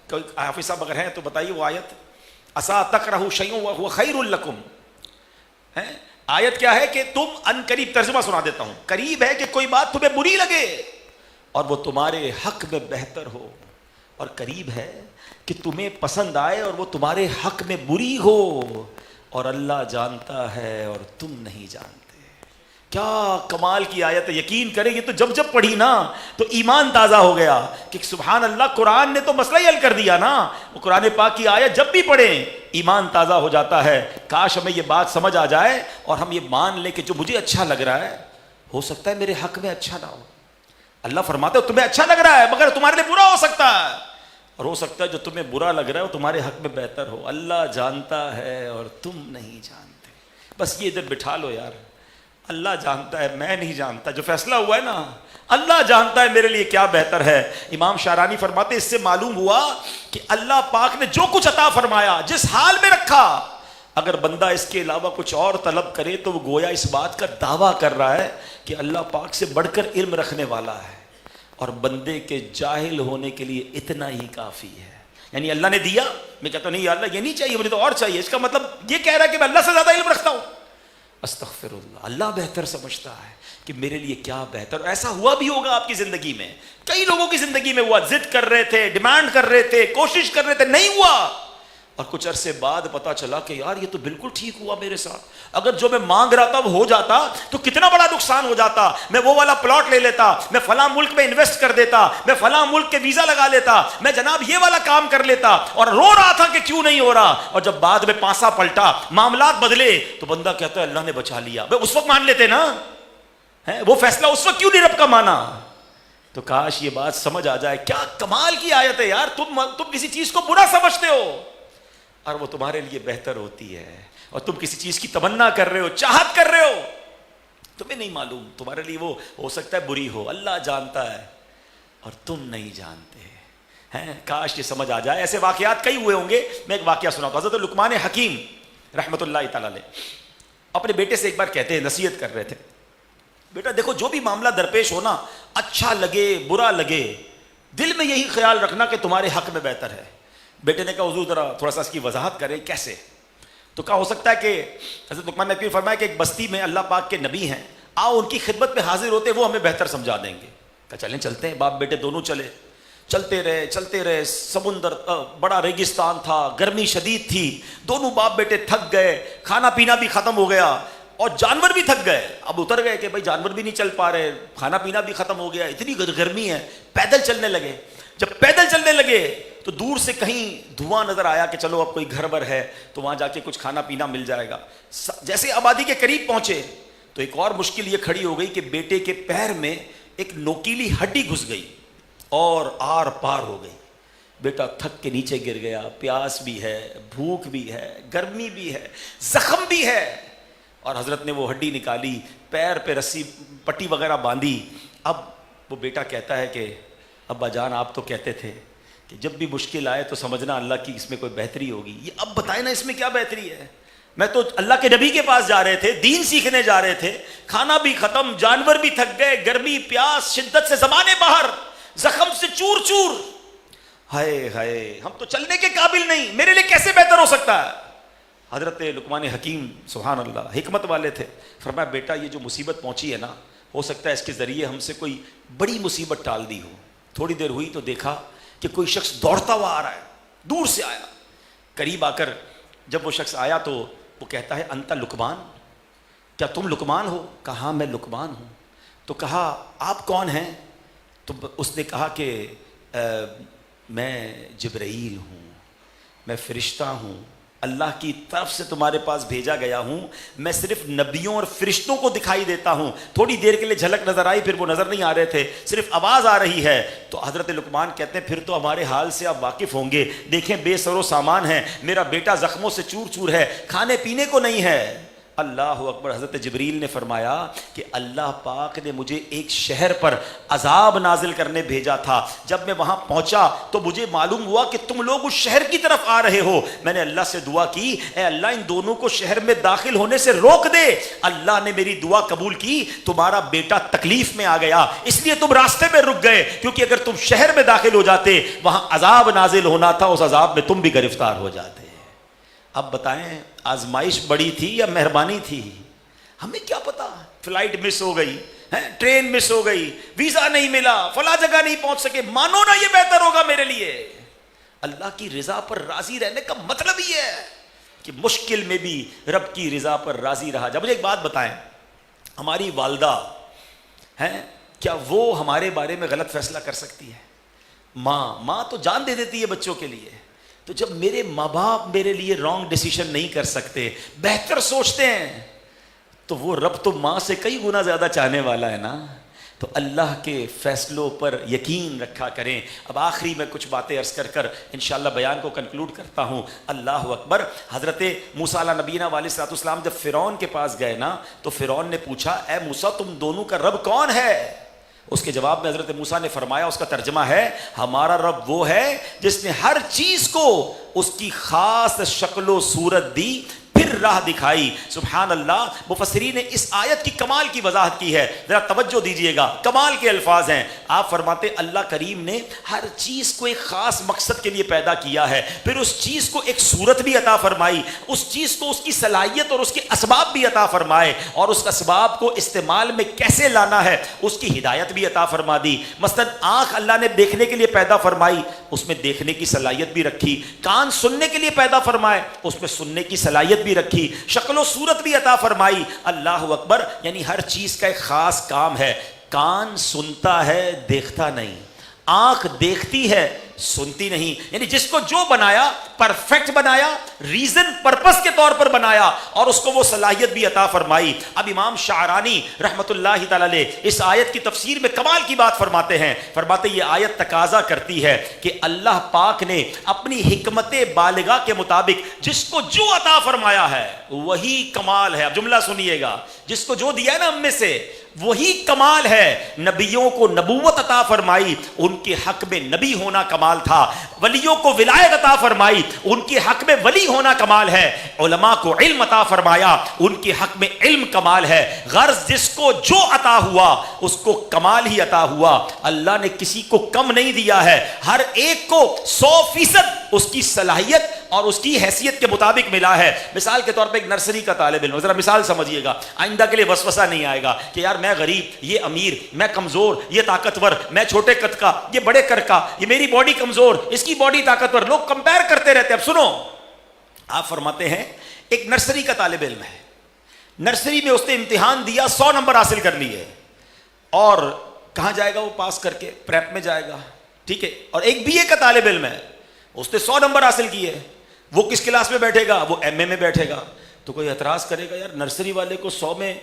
Speaker 1: کوئی حافظ صاحب اگر ہیں تو بتائیے وہ آیت، عسا تکرہوا شیئا وہو خیر لکم، آیت کیا ہے کہ تم ان قریب، ترجمہ سنا دیتا ہوں، قریب ہے کہ کوئی بات تمہیں بری لگے اور وہ تمہارے حق میں بہتر ہو، اور قریب ہے کہ تمہیں پسند آئے اور وہ تمہارے حق میں بری ہو، اور اللہ جانتا ہے اور تم نہیں جانتے۔ کیا کمال کی آیت ہے، یقین کریں یہ تو جب پڑھی نا تو ایمان تازہ ہو گیا کہ سبحان اللہ، قرآن نے تو مسئلہ ہی حل کر دیا نا۔ وہ قرآن پاک کی آیت جب بھی پڑھیں ایمان تازہ ہو جاتا ہے۔ کاش ہمیں یہ بات سمجھ آ جائے اور ہم یہ مان لیں کہ جو مجھے اچھا لگ رہا ہے ہو سکتا ہے میرے حق میں اچھا نہ ہو۔ اللہ فرماتا ہے تمہیں اچھا لگ رہا ہے مگر تمہارے لیے برا ہو سکتا ہے، اور ہو سکتا ہے جو تمہیں برا لگ رہا ہے وہ تمہارے حق میں بہتر ہو۔ اللہ جانتا ہے اور تم نہیں جانتے۔ بس یہ ادھر بٹھا لو یار، اللہ جانتا ہے، میں نہیں جانتا۔ جو فیصلہ ہوا ہے نا، اللہ جانتا ہے میرے لیے کیا بہتر ہے۔ امام شارانی فرماتے اس سے معلوم ہوا کہ اللہ پاک نے جو کچھ عطا فرمایا، جس حال میں رکھا، اگر بندہ اس کے علاوہ کچھ اور طلب کرے تو وہ گویا اس بات کا دعویٰ کر رہا ہے کہ اللہ پاک سے بڑھ کر علم رکھنے والا ہے، اور بندے کے جاہل ہونے کے لیے اتنا ہی کافی ہے۔ یعنی اللہ نے دیا، میں کہتا ہوں نہیں یا اللہ یہ نہیں چاہیے، مجھے تو اور چاہیے، اس کا مطلب یہ کہہ رہا ہے کہ میں اللہ سے زیادہ علم رکھتا ہوں۔ استغفر اللہ، اللہ بہتر سمجھتا ہے کہ میرے لیے کیا بہتر۔ ایسا ہوا بھی ہوگا آپ کی زندگی میں، کئی لوگوں کی زندگی میں ہوا، ضد کر رہے تھے، ڈیمانڈ کر رہے تھے، کوشش کر رہے تھے، نہیں ہوا، اور کچھ عرصے بعد پتا چلا کہ یار یہ تو بالکل ٹھیک ہوا میرے ساتھ۔ اگر جو میں مانگ رہا تھا وہ ہو جاتا تو کتنا بڑا نقصان ہو جاتا، میں وہ والا پلاٹ لے لیتا، میں فلاں ملک میں انویسٹ کر دیتا، میں فلاں ملک کے ویزا لگا لیتا، میں جناب یہ والا کام کر لیتا، اور رو رہا تھا کہ کیوں نہیں ہو رہا، اور جب بعد میں پانسا پلٹا، معاملات بدلے، تو بندہ کہتا ہے اللہ نے بچا لیا۔ بھئی اس وقت مان لیتے نا، وہ فیصلہ اس وقت کیوں نہیں رب کا مانا؟ تو کاش یہ بات سمجھ آ جائے۔ کیا کمال کی آیت ہے یار، تم کسی چیز کو برا سمجھتے ہو اور وہ تمہارے لیے بہتر ہوتی ہے، اور تم کسی چیز کی تمنا کر رہے ہو، چاہت کر رہے ہو، تمہیں نہیں معلوم تمہارے لیے وہ ہو سکتا ہے بری ہو، اللہ جانتا ہے اور تم نہیں جانتے ہیں۔ کاش یہ سمجھ آ جائے۔ ایسے واقعات کئی ہوئے ہوں گے، میں ایک واقعہ سناتا ہوں۔ حضرت لقمان حکیم رحمۃ اللہ تعالی علیہ اپنے بیٹے سے ایک بار کہتے ہیں، نصیحت کر رہے تھے، بیٹا دیکھو جو بھی معاملہ درپیش ہونا، اچھا لگے برا لگے، دل میں یہی خیال رکھنا کہ تمہارے حق میں بہتر ہے۔ بیٹے نے کہا حضور ذرا تھوڑا سا اس کی وضاحت کریں، کیسے؟ تو کہا ہو سکتا ہے کہ حضرت لقمان نے فرمایا کہ ایک بستی میں اللہ پاک کے نبی ہیں، آؤ ان کی خدمت میں حاضر ہوتے، وہ ہمیں بہتر سمجھا دیں گے۔ کہا چلیں چلتے ہیں۔ باپ بیٹے دونوں چلے، چلتے رہے، سمندر بڑا ریگستان تھا، گرمی شدید تھی، دونوں باپ بیٹے تھک گئے، کھانا پینا بھی ختم ہو گیا اور جانور بھی تھک گئے۔ اب اتر گئے کہ بھائی جانور بھی نہیں چل پا رہے، کھانا پینا بھی ختم ہو گیا، اتنی گرمی ہے، پیدل چلنے لگے۔ جب پیدل چلنے لگے تو دور سے کہیں دھواں نظر آیا کہ چلو اب کوئی گھر بر ہے تو وہاں جا کے کچھ کھانا پینا مل جائے گا۔ جیسے آبادی کے قریب پہنچے تو ایک اور مشکل یہ کھڑی ہو گئی کہ بیٹے کے پیر میں ایک نوکیلی ہڈی گھس گئی اور آر پار ہو گئی۔ بیٹا تھک کے نیچے گر گیا، پیاس بھی ہے، بھوک بھی ہے، گرمی بھی ہے، زخم بھی ہے، اور حضرت نے وہ ہڈی نکالی، پیر پہ رسی پٹی وغیرہ باندھی۔ اب وہ بیٹا کہتا ہے کہ ابا جان آپ تو کہتے تھے کہ جب بھی مشکل آئے تو سمجھنا اللہ کی اس میں کوئی بہتری ہوگی، یہ اب بتائیں نا اس میں کیا بہتری ہے؟ میں تو اللہ کے نبی کے پاس جا رہے تھے، دین سیکھنے جا رہے تھے، کھانا بھی ختم، جانور بھی تھک گئے، گرمی، پیاس، شدت سے زبانیں باہر، زخم سے چور چور، ہائے ہائے ہم تو چلنے کے قابل نہیں، میرے لیے کیسے بہتر ہو سکتا ہے؟ حضرت لقمان حکیم سبحان اللہ حکمت والے تھے، فرمایا بیٹا یہ جو مصیبت پہنچی ہے نا، ہو سکتا ہے اس کے ذریعے ہم سے کوئی بڑی مصیبت ٹال دی ہو۔ تھوڑی دیر ہوئی تو دیکھا کہ کوئی شخص دوڑتا ہوا آ رہا ہے، دور سے آیا، قریب آ کر جب وہ شخص آیا تو وہ کہتا ہے انت لقمان، کیا تم لقمان ہو؟ کہا ہاں میں لقمان ہوں۔ تو کہا آپ کون ہیں؟ تو اس نے کہا کہ میں جبرائیل ہوں، میں فرشتہ ہوں، اللہ کی طرف سے تمہارے پاس بھیجا گیا ہوں، میں صرف نبیوں اور فرشتوں کو دکھائی دیتا ہوں۔ تھوڑی دیر کے لیے جھلک نظر آئی، پھر وہ نظر نہیں آ رہے تھے، صرف آواز آ رہی ہے۔ تو حضرت لقمان کہتے ہیں پھر تو ہمارے حال سے آپ واقف ہوں گے، دیکھیں بے سر و سامان ہے، میرا بیٹا زخموں سے چور چور ہے، کھانے پینے کو نہیں ہے۔ اللہ اکبر۔ حضرت جبریل نے فرمایا کہ اللہ پاک نے مجھے ایک شہر پر عذاب نازل کرنے بھیجا تھا، جب میں وہاں پہنچا تو مجھے معلوم ہوا کہ تم لوگ اس شہر کی طرف آ رہے ہو۔ میں نے اللہ سے دعا کی اے اللہ ان دونوں کو شہر میں داخل ہونے سے روک دے۔ اللہ نے میری دعا قبول کی، تمہارا بیٹا تکلیف میں آ گیا، اس لیے تم راستے میں رک گئے، کیونکہ اگر تم شہر میں داخل ہو جاتے وہاں عذاب نازل ہونا تھا، اس عذاب میں تم بھی گرفتار ہو جاتے۔ اب بتائیں آزمائش بڑی تھی یا مہربانی تھی؟ ہمیں کیا پتا فلائٹ مس ہو گئی ہے، ٹرین مس ہو گئی، ویزا نہیں ملا، فلاں جگہ نہیں پہنچ سکے، مانو نا یہ بہتر ہوگا میرے لیے. اللہ کی رضا پر راضی رہنے کا مطلب یہ ہے کہ مشکل میں بھی رب کی رضا پر راضی رہا جائے. مجھے ایک بات بتائیں، ہماری والدہ ہیں، کیا وہ ہمارے بارے میں غلط فیصلہ کر سکتی ہے؟ ماں تو جان دے دیتی ہے بچوں کے لیے. تو جب میرے ماں باپ میرے لیے رانگ ڈیسیشن نہیں کر سکتے، بہتر سوچتے ہیں، تو وہ رب تو ماں سے کئی گنا زیادہ چاہنے والا ہے نا. تو اللہ کے فیصلوں پر یقین رکھا کریں. اب آخری میں کچھ باتیں عرض کر انشاءاللہ بیان کو کنکلوڈ کرتا ہوں. اللہ اکبر. حضرت موسیٰ علیہ نبینا علیہ الصلوۃ والسلام جب فرعون کے پاس گئے نا، تو فرعون نے پوچھا اے موسیٰ تم دونوں کا رب کون ہے؟ اس کے جواب میں حضرت موسیٰ نے فرمایا، اس کا ترجمہ ہے ہمارا رب وہ ہے جس نے ہر چیز کو اس کی خاص شکل و صورت دی، پھر راہ دکھائی. سبحان اللہ. مفسرین نے اس آیت کی کمال کی وضاحت کی ہے، ذرا توجہ دیجئے گا، کمال کے الفاظ ہیں. آپ فرماتے اللہ کریم نے ہر چیز کو ایک خاص مقصد کے لیے پیدا کیا ہے، پھر اس چیز کو ایک صورت بھی عطا فرمائی، اس چیز کو اس کی صلاحیت اور اس کے اسباب بھی عطا فرمائے، اور اس اسباب کو استعمال میں کیسے لانا ہے اس کی ہدایت بھی عطا فرما دی. مثلا آنکھ اللہ نے دیکھنے کے لیے پیدا فرمائی، اس میں دیکھنے کی صلاحیت بھی رکھی. کان سننے کے لیے پیدا فرمائے، اس میں سننے کی صلاحیت بھی رکھی. شکل و صورت بھی عطا فرمائی. اللہ اکبر. یعنی ہر چیز کا ایک خاص کام ہے. کان سنتا ہے دیکھتا نہیں، آنکھ دیکھتی ہے سنتی نہیں. یعنی جس کو جو بنایا پرفیکٹ بنایا، ریزن پرپس کے طور پر بنایا، اور اس کو وہ صلاحیت بھی عطا فرمائی. اب امام شعرانی رحمت اللہ تعالی علیہ اس آیت کی تفسیر میں کمال کی بات فرماتے ہیں. فرماتے یہ آیت تقاضا کرتی ہے کہ اللہ پاک نے اپنی حکمت بالغہ کے مطابق جس کو جو عطا فرمایا ہے وہی کمال ہے. اب جملہ سنیے گا، جس کو جو دیا ہے نا ہم میں سے وہی کمال ہے. نبیوں کو نبوت عطا فرمائی، ان کے حق میں نبی ہونا کمال تھا. ولیوں کو ولایت عطا فرمائی، ان کے حق میں ولی ہونا کمال ہے. علماء کو علم عطا فرمایا، ان کے حق میں علم کمال ہے. غرض جس کو جو عطا ہوا اس کو کمال ہی عطا ہوا. اللہ نے کسی کو کم نہیں دیا ہے، ہر ایک کو 100% اس کی صلاحیت اور اس کی حیثیت کے مطابق ملا ہے. مثال کے طور پہ ایک نرسری کا طالب علم، ذرا مثال سمجھیے گا، آئندہ کے لیے وسوسہ نہیں آئے گا کہ یار میں غریب، یہ امیر، میں کمزور، یہ طاقتور، میں چھوٹے قد کا، یہ بڑے کر کا، یہ میری باڈی کمزور، اس کی باڈی طاقتور. لوگ کمپیر کرتے رہتے ہیں. اب سنو، آپ فرماتے ہیں ایک نرسری کا طالب علم ہے، نرسری میں اس نے امتحان دیا، 100 نمبر حاصل کر لیے، اور کہاں جائے گا وہ پاس کر کے؟ پریپ میں جائے گا، ٹھیک ہے. اور ایک بی اے کا طالب علم ہے، اس نے 100 نمبر حاصل کیے، وہ کس کلاس میں بیٹھے گا؟ وہ ایم اے میں بیٹھے گا. تو کوئی اعتراض کرے گا یار نرسری والے کو 100 میں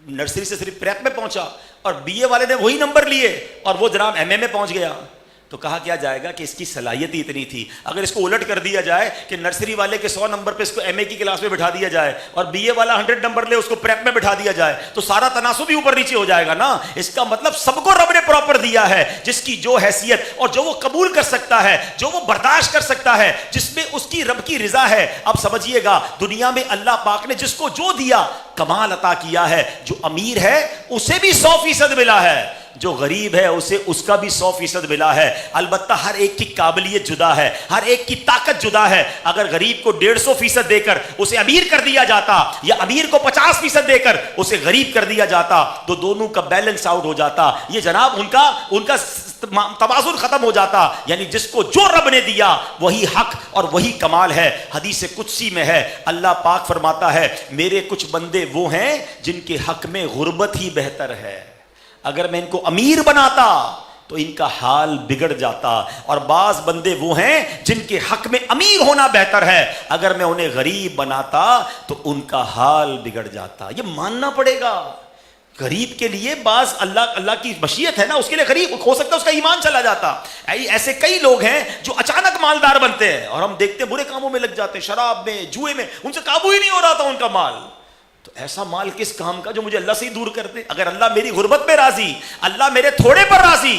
Speaker 1: نرسری سے صرف پریپ میں پہنچا، اور بی اے والے نے وہی نمبر لیے اور وہ جناب ایم اے میں پہنچ گیا. تو کہا کیا جائے گا کہ اس کی صلاحیت ہی اتنی تھی. اگر اس کو الٹ کر دیا جائے کہ نرسری والے کے 100 نمبر پہ اس کو ایم اے کی کلاس میں بٹھا دیا جائے اور بی اے والا 100 نمبر لے اس کو پریپ میں بٹھا دیا جائے، تو سارا تناسب ہی اوپر نیچے ہو جائے گا نا. اس کا مطلب سب کو رب نے پراپر دیا ہے، جس کی جو حیثیت اور جو وہ قبول کر سکتا ہے، جو وہ برداشت کر سکتا ہے، جس میں اس کی رب کی رضا ہے. اب سمجھیے گا، دنیا میں اللہ پاک نے جس کو جو دیا کمال عطا کیا ہے. جو امیر ہے اسے بھی 100% ملا ہے، جو غریب ہے اسے اس کا بھی 100% ملا ہے. البتہ ہر ایک کی قابلیت جدا ہے، ہر ایک کی طاقت جدا ہے. اگر غریب کو 150% دے کر اسے امیر کر دیا جاتا، یا امیر کو 50% دے کر اسے غریب کر دیا جاتا، تو دونوں کا بیلنس آؤٹ ہو جاتا. یہ جناب ان کا توازن ختم ہو جاتا. یعنی جس کو جو رب نے دیا وہی حق اور وہی کمال ہے. حدیث قدسی میں ہے، اللہ پاک فرماتا ہے میرے کچھ بندے وہ ہیں جن کے حق میں غربت ہی بہتر ہے. اگر میں ان کو امیر بناتا تو ان کا حال بگڑ جاتا، اور بعض بندے وہ ہیں جن کے حق میں امیر ہونا بہتر ہے، اگر میں انہیں غریب بناتا تو ان کا حال بگڑ جاتا. یہ ماننا پڑے گا. غریب کے لیے بعض اللہ کی مشیت ہے نا، اس کے لیے غریب ہو سکتا ہے اس کا ایمان چلا جاتا. ایسے کئی لوگ ہیں جو اچانک مالدار بنتے ہیں اور ہم دیکھتے ہیں برے کاموں میں لگ جاتے ہیں، شراب میں، جوئے میں، ان سے قابو ہی نہیں ہو رہا تھا ان کا مال. تو ایسا مال کس کام کا جو مجھے اللہ سے ہی دور کر دے؟ اگر اللہ میری غربت پہ راضی، اللہ میرے تھوڑے پر راضی،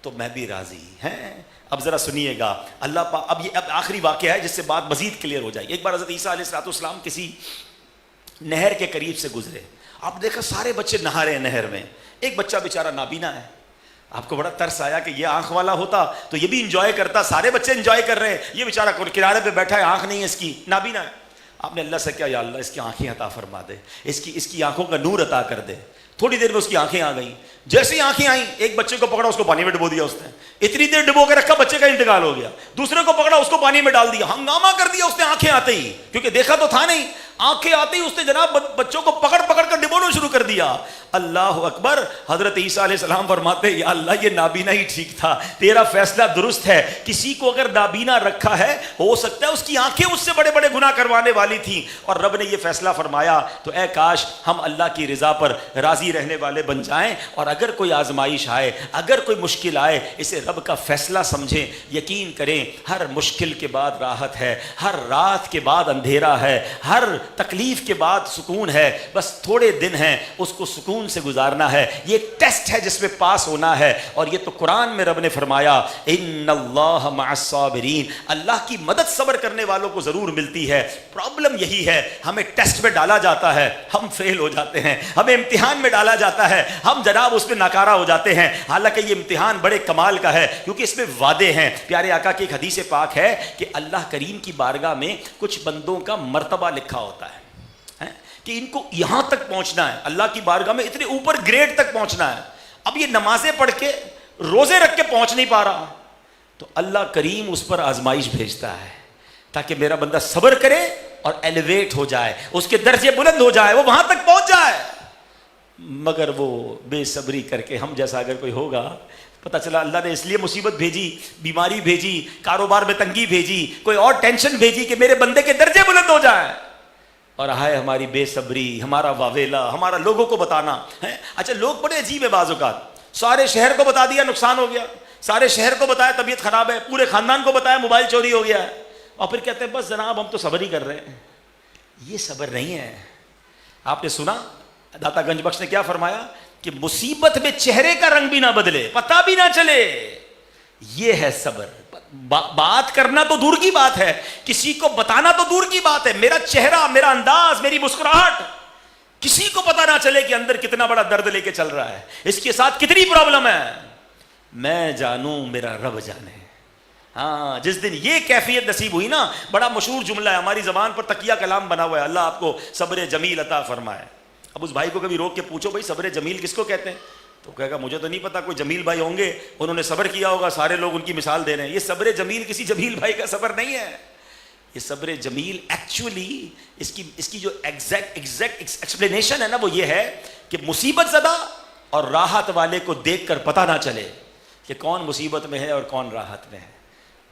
Speaker 1: تو میں بھی راضی ہیں. اب ذرا سنیے گا، اللہ اب آخری واقعہ ہے جس سے بات مزید کلیئر ہو جائے. ایک بار حضرت عیسیٰ علیہ السلام کسی نہر کے قریب سے گزرے. آپ دیکھا سارے بچے نہا رہے ہیں نہر میں، ایک بچہ بیچارہ نابینا ہے. آپ کو بڑا ترس آیا کہ یہ آنکھ والا ہوتا تو یہ بھی انجوائے کرتا. سارے بچے انجوائے کر رہے ہیں، یہ بیچارہ کنارے پہ بیٹھا ہے، آنکھ نہیں ہے اس کی، نابینا ہے. آپ نے اللہ سے کیا، یا اللہ اس کی آنکھیں عطا فرما دے، اس کی آنکھوں کا نور عطا کر دے. تھوڑی دیر میں اس کی آنکھیں آ گئیں. جیسے ہی آنکھیں آئیں ایک بچے کو پکڑا، اس کو پانی میں ڈبو دیا اس نے. اتنی دیر ڈبو کے رکھا، بچے کا انتقال ہو گیا. دوسرے کو پکڑا، اس کو پانی میں ڈال دیا. ہنگامہ کر دیا اس نے آنکھیں آتے ہی، کیونکہ دیکھا تو تھا نہیں. آنکھیں آتے ہی اس نے جناب بچوں کو پکڑ پکڑ کر ڈبونا شروع کر دیا. اللہ اکبر. حضرت عیسیٰ علیہ السلام فرماتے یا اللہ یہ نابینا ہی ٹھیک تھا، تیرا فیصلہ درست ہے. کسی کو اگر نابینا رکھا ہے، ہو سکتا ہے اس کی آنکھیں اس سے بڑے بڑے گناہ کروانے والی تھیں، اور رب نے یہ فیصلہ فرمایا. تو اے کاش ہم اللہ کی رضا پر راضی رہنے والے بن جائیں، اور اگر کوئی آزمائش آئے، اگر کوئی مشکل آئے، اسے رب کا فیصلہ سمجھیں. یقین کریں ہر مشکل کے بعد راحت ہے، ہر رات کے بعد اندھیرا ہے، ہر تکلیف کے بعد سکون ہے. بس تھوڑے دن ہیں، اس کو سکون سے گزارنا ہے. یہ ایک ٹیسٹ ہے جس میں پاس ہونا ہے. اور یہ تو قرآن میں رب نے فرمایا ان اللہ مع الصابرین، اللہ کی مدد صبر کرنے والوں کو ضرور ملتی ہے. پرابلم یہی ہے، ہمیں ٹیسٹ میں ڈالا جاتا ہے، ہم فیل ہو جاتے ہیں. ہمیں امتحان میں ڈالا جاتا ہے، ہم جناب اس میں ناکارہ ہو جاتے ہیں. حالانکہ یہ امتحان بڑے کمال کا ہے، کیونکہ اس میں وعدے ہیں. پیارے آقا کی ایک حدیث پاک ہے کہ اللہ کریم کی بارگاہ میں کچھ بندوں کا مرتبہ لکھا ہوتا ہے کہ ان کو یہاں تک پہنچنا ہے، اللہ کی بارگاہ میں اتنے اوپر گریڈ تک پہنچنا ہے. اب یہ نمازیں پڑھ کے روزے رکھ کے پہنچ نہیں پا رہا، تو اللہ کریم اس پر آزمائش بھیجتا ہے تاکہ میرا بندہ صبر کرے اور ایلیویٹ ہو جائے، اس کے درجے بلند ہو جائے، وہ وہاں تک پہنچ جائے. مگر وہ بے صبری کر کے، ہم جیسا اگر کوئی ہوگا، پتہ چلا اللہ نے اس لیے مصیبت بھیجی، بیماری بھیجی، کاروبار میں تنگی بھیجی، کوئی اور ٹینشن بھیجی کہ میرے بندے کے درجے بلند ہو جائیں. اور ہائے ہماری بے صبری، ہمارا واویلا، ہمارا لوگوں کو بتانا ہے. اچھا لوگ بڑے عجیب ہے، بعض اوقات سارے شہر کو بتا دیا نقصان ہو گیا، سارے شہر کو بتایا طبیعت خراب ہے، پورے خاندان کو بتایا موبائل چوری ہو گیا ہے، اور پھر کہتے ہیں بس جناب ہم تو صبر ہی کر رہے ہیں. یہ صبر نہیں ہے. آپ نے سنا داتا گنج بخش نے کیا فرمایا کہ مصیبت میں چہرے کا رنگ بھی نہ بدلے، پتہ بھی نہ چلے، یہ ہے صبر. بات کرنا تو دور کی بات ہے، کسی کو بتانا تو دور کی بات ہے. میرا چہرہ، میرا انداز، میری مسکراہٹ کسی کو پتہ نہ چلے کہ اندر کتنا بڑا درد لے کے چل رہا ہے، اس کے ساتھ کتنی پرابلم ہے. میں جانوں میرا رب جانے. ہاں جس دن یہ کیفیت نصیب ہوئی نا، بڑا مشہور جملہ ہے ہماری زبان پر، تقیہ کلام بنا ہوا ہے، اللہ آپ کو صبر جمیل عطا فرمائے. اب اس بھائی کو کبھی روک کے پوچھو بھائی صبر جمیل کس کو کہتے ہیں، تو کہے گا مجھے تو نہیں پتا، کوئی جمیل بھائی ہوں گے انہوں نے صبر کیا ہوگا، سارے لوگ ان کی مثال دے رہے ہیں. یہ صبر جمیل کسی جمیل بھائی کا صبر نہیں ہے. یہ صبر جمیل ایکچولی اس کی جو ایگزیکٹ ایکسپلینیشن ہے نا، وہ یہ ہے کہ مصیبت زدہ اور راحت والے کو دیکھ کر پتہ نہ چلے کہ کون مصیبت میں ہے اور کون راحت میں ہے.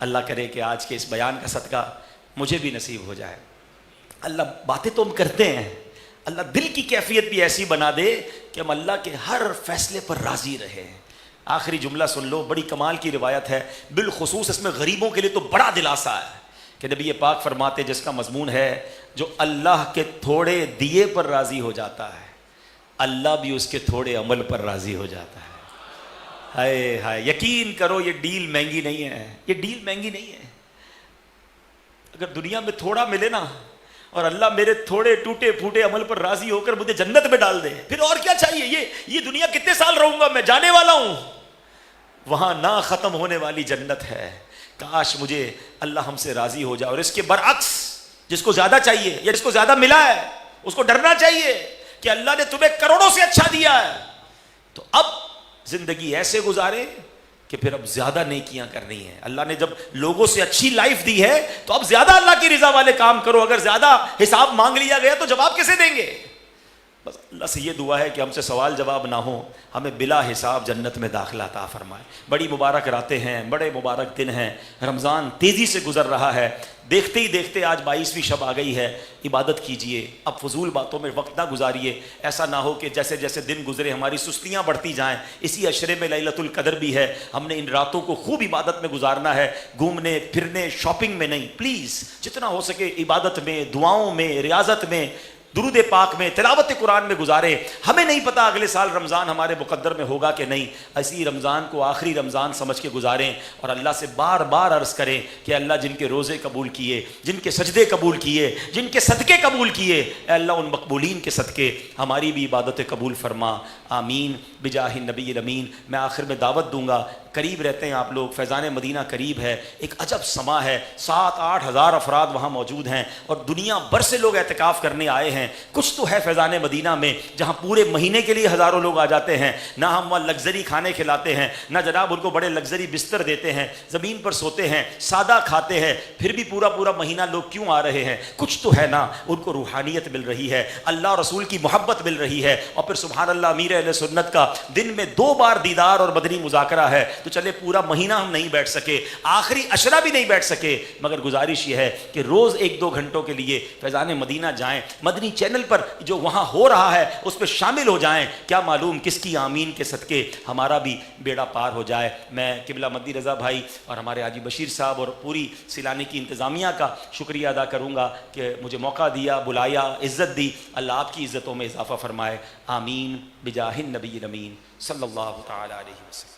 Speaker 1: اللہ کرے کہ آج کے اس بیان کا صدقہ مجھے بھی نصیب ہو جائے. اللہ باتیں تو ہم کرتے ہیں، اللہ دل کی کیفیت بھی ایسی بنا دے کہ ہم اللہ کے ہر فیصلے پر راضی رہیں. آخری جملہ سن لو، بڑی کمال کی روایت ہے، بالخصوص اس میں غریبوں کے لیے تو بڑا دلاسا ہے کہ نبی پاک فرماتے جس کا مضمون ہے جو اللہ کے تھوڑے دیے پر راضی ہو جاتا ہے، اللہ بھی اس کے تھوڑے عمل پر راضی ہو جاتا ہے. ہائے ہائے، یقین کرو یہ ڈیل مہنگی نہیں ہے، یہ ڈیل مہنگی نہیں ہے. اگر دنیا میں تھوڑا ملے نا، اور اللہ میرے تھوڑے ٹوٹے پھوٹے عمل پر راضی ہو کر مجھے جنت میں ڈال دے، پھر اور کیا چاہیے. یہ دنیا کتنے سال رہوں گا، میں جانے والا ہوں. وہاں نہ ختم ہونے والی جنت ہے. کاش مجھے اللہ ہم سے راضی ہو جائے. اور اس کے برعکس جس کو زیادہ چاہیے یا جس کو زیادہ ملا ہے، اس کو ڈرنا چاہیے کہ اللہ نے تمہیں کروڑوں سے اچھا دیا ہے، تو اب زندگی ایسے گزارے کہ پھر اب زیادہ نیکیاں کرنی ہیں. اللہ نے جب لوگوں سے اچھی لائف دی ہے تو اب زیادہ اللہ کی رضا والے کام کرو. اگر زیادہ حساب مانگ لیا گیا تو جواب کیسے دیں گے؟ بس اللہ سے یہ دعا ہے کہ ہم سے سوال جواب نہ ہو، ہمیں بلا حساب جنت میں داخلہ عطا فرمائے. بڑی مبارک راتیں ہیں، بڑے مبارک دن ہیں. رمضان تیزی سے گزر رہا ہے، دیکھتے ہی دیکھتے آج 22ویں شب آ گئی ہے. عبادت کیجئے، اب فضول باتوں میں وقت نہ گزاریے. ایسا نہ ہو کہ جیسے جیسے دن گزرے ہماری سستیاں بڑھتی جائیں. اسی عشرے میں لیلۃ القدر بھی ہے، ہم نے ان راتوں کو خوب عبادت میں گزارنا ہے، گھومنے پھرنے شاپنگ میں نہیں. پلیز جتنا ہو سکے عبادت میں، دعاؤں میں، ریاضت میں، درود پاک میں، تلاوت قرآن میں گزارے. ہمیں نہیں پتا اگلے سال رمضان ہمارے مقدر میں ہوگا کہ نہیں. اسی رمضان کو آخری رمضان سمجھ کے گزاریں اور اللہ سے بار بار عرض کریں کہ اللہ جن کے روزے قبول کیے، جن کے سجدے قبول کیے، جن کے صدقے قبول کیے، اے اللہ ان مقبولین کے صدقے ہماری بھی عبادت قبول فرما. آمین بجاہ النبی الامین. میں آخر میں دعوت دوں گا، قریب رہتے ہیں آپ لوگ, فیضان مدینہ قریب ہے, ایک عجب سما ہے, 7-8 ہزار افراد وہاں موجود ہیں اور دنیا بھر سے لوگ اعتکاف کرنے آئے ہیں. کچھ تو ہے فیضان مدینہ میں جہاں پورے مہینے کے لیے ہزاروں لوگ آ جاتے ہیں. نہ ہم وہاں لگژری کھانے کھلاتے ہیں, نہ جناب ان کو بڑے لگژری بستر دیتے ہیں, زمین پر سوتے ہیں, سادہ کھاتے ہیں, پھر بھی پورا پورا مہینہ لوگ کیوں آ رہے ہیں؟ کچھ تو ہے نا, ان کو روحانیت مل رہی ہے, اللہ رسول کی محبت مل رہی ہے. اور پھر سبحان اللہ امیر اہل سنت کا دن میں 2 بار دیدار اور مدنی مذاکرہ ہے. تو چلے پورا مہینہ ہم نہیں بیٹھ سکے, آخری عشرہ بھی نہیں بیٹھ سکے, مگر گزارش یہ ہے کہ روز 1-2 گھنٹوں کے لیے فیضان مدینہ جائیں, مدنی چینل پر جو وہاں ہو رہا ہے اس پہ شامل ہو جائیں. کیا معلوم کس کی آمین کے صدقے ہمارا بھی بیڑا پار ہو جائے. میں قبلہ مدی رضا بھائی اور ہمارے حاجی بشیر صاحب اور پوری سیلانی کی انتظامیہ کا شکریہ ادا کروں گا کہ مجھے موقع دیا, بلایا, عزت دی. اللہ آپ کی عزتوں میں اضافہ فرمائے. آمین بجاہ النبی الامین صلی اللہ تعالی علیہ وسلم.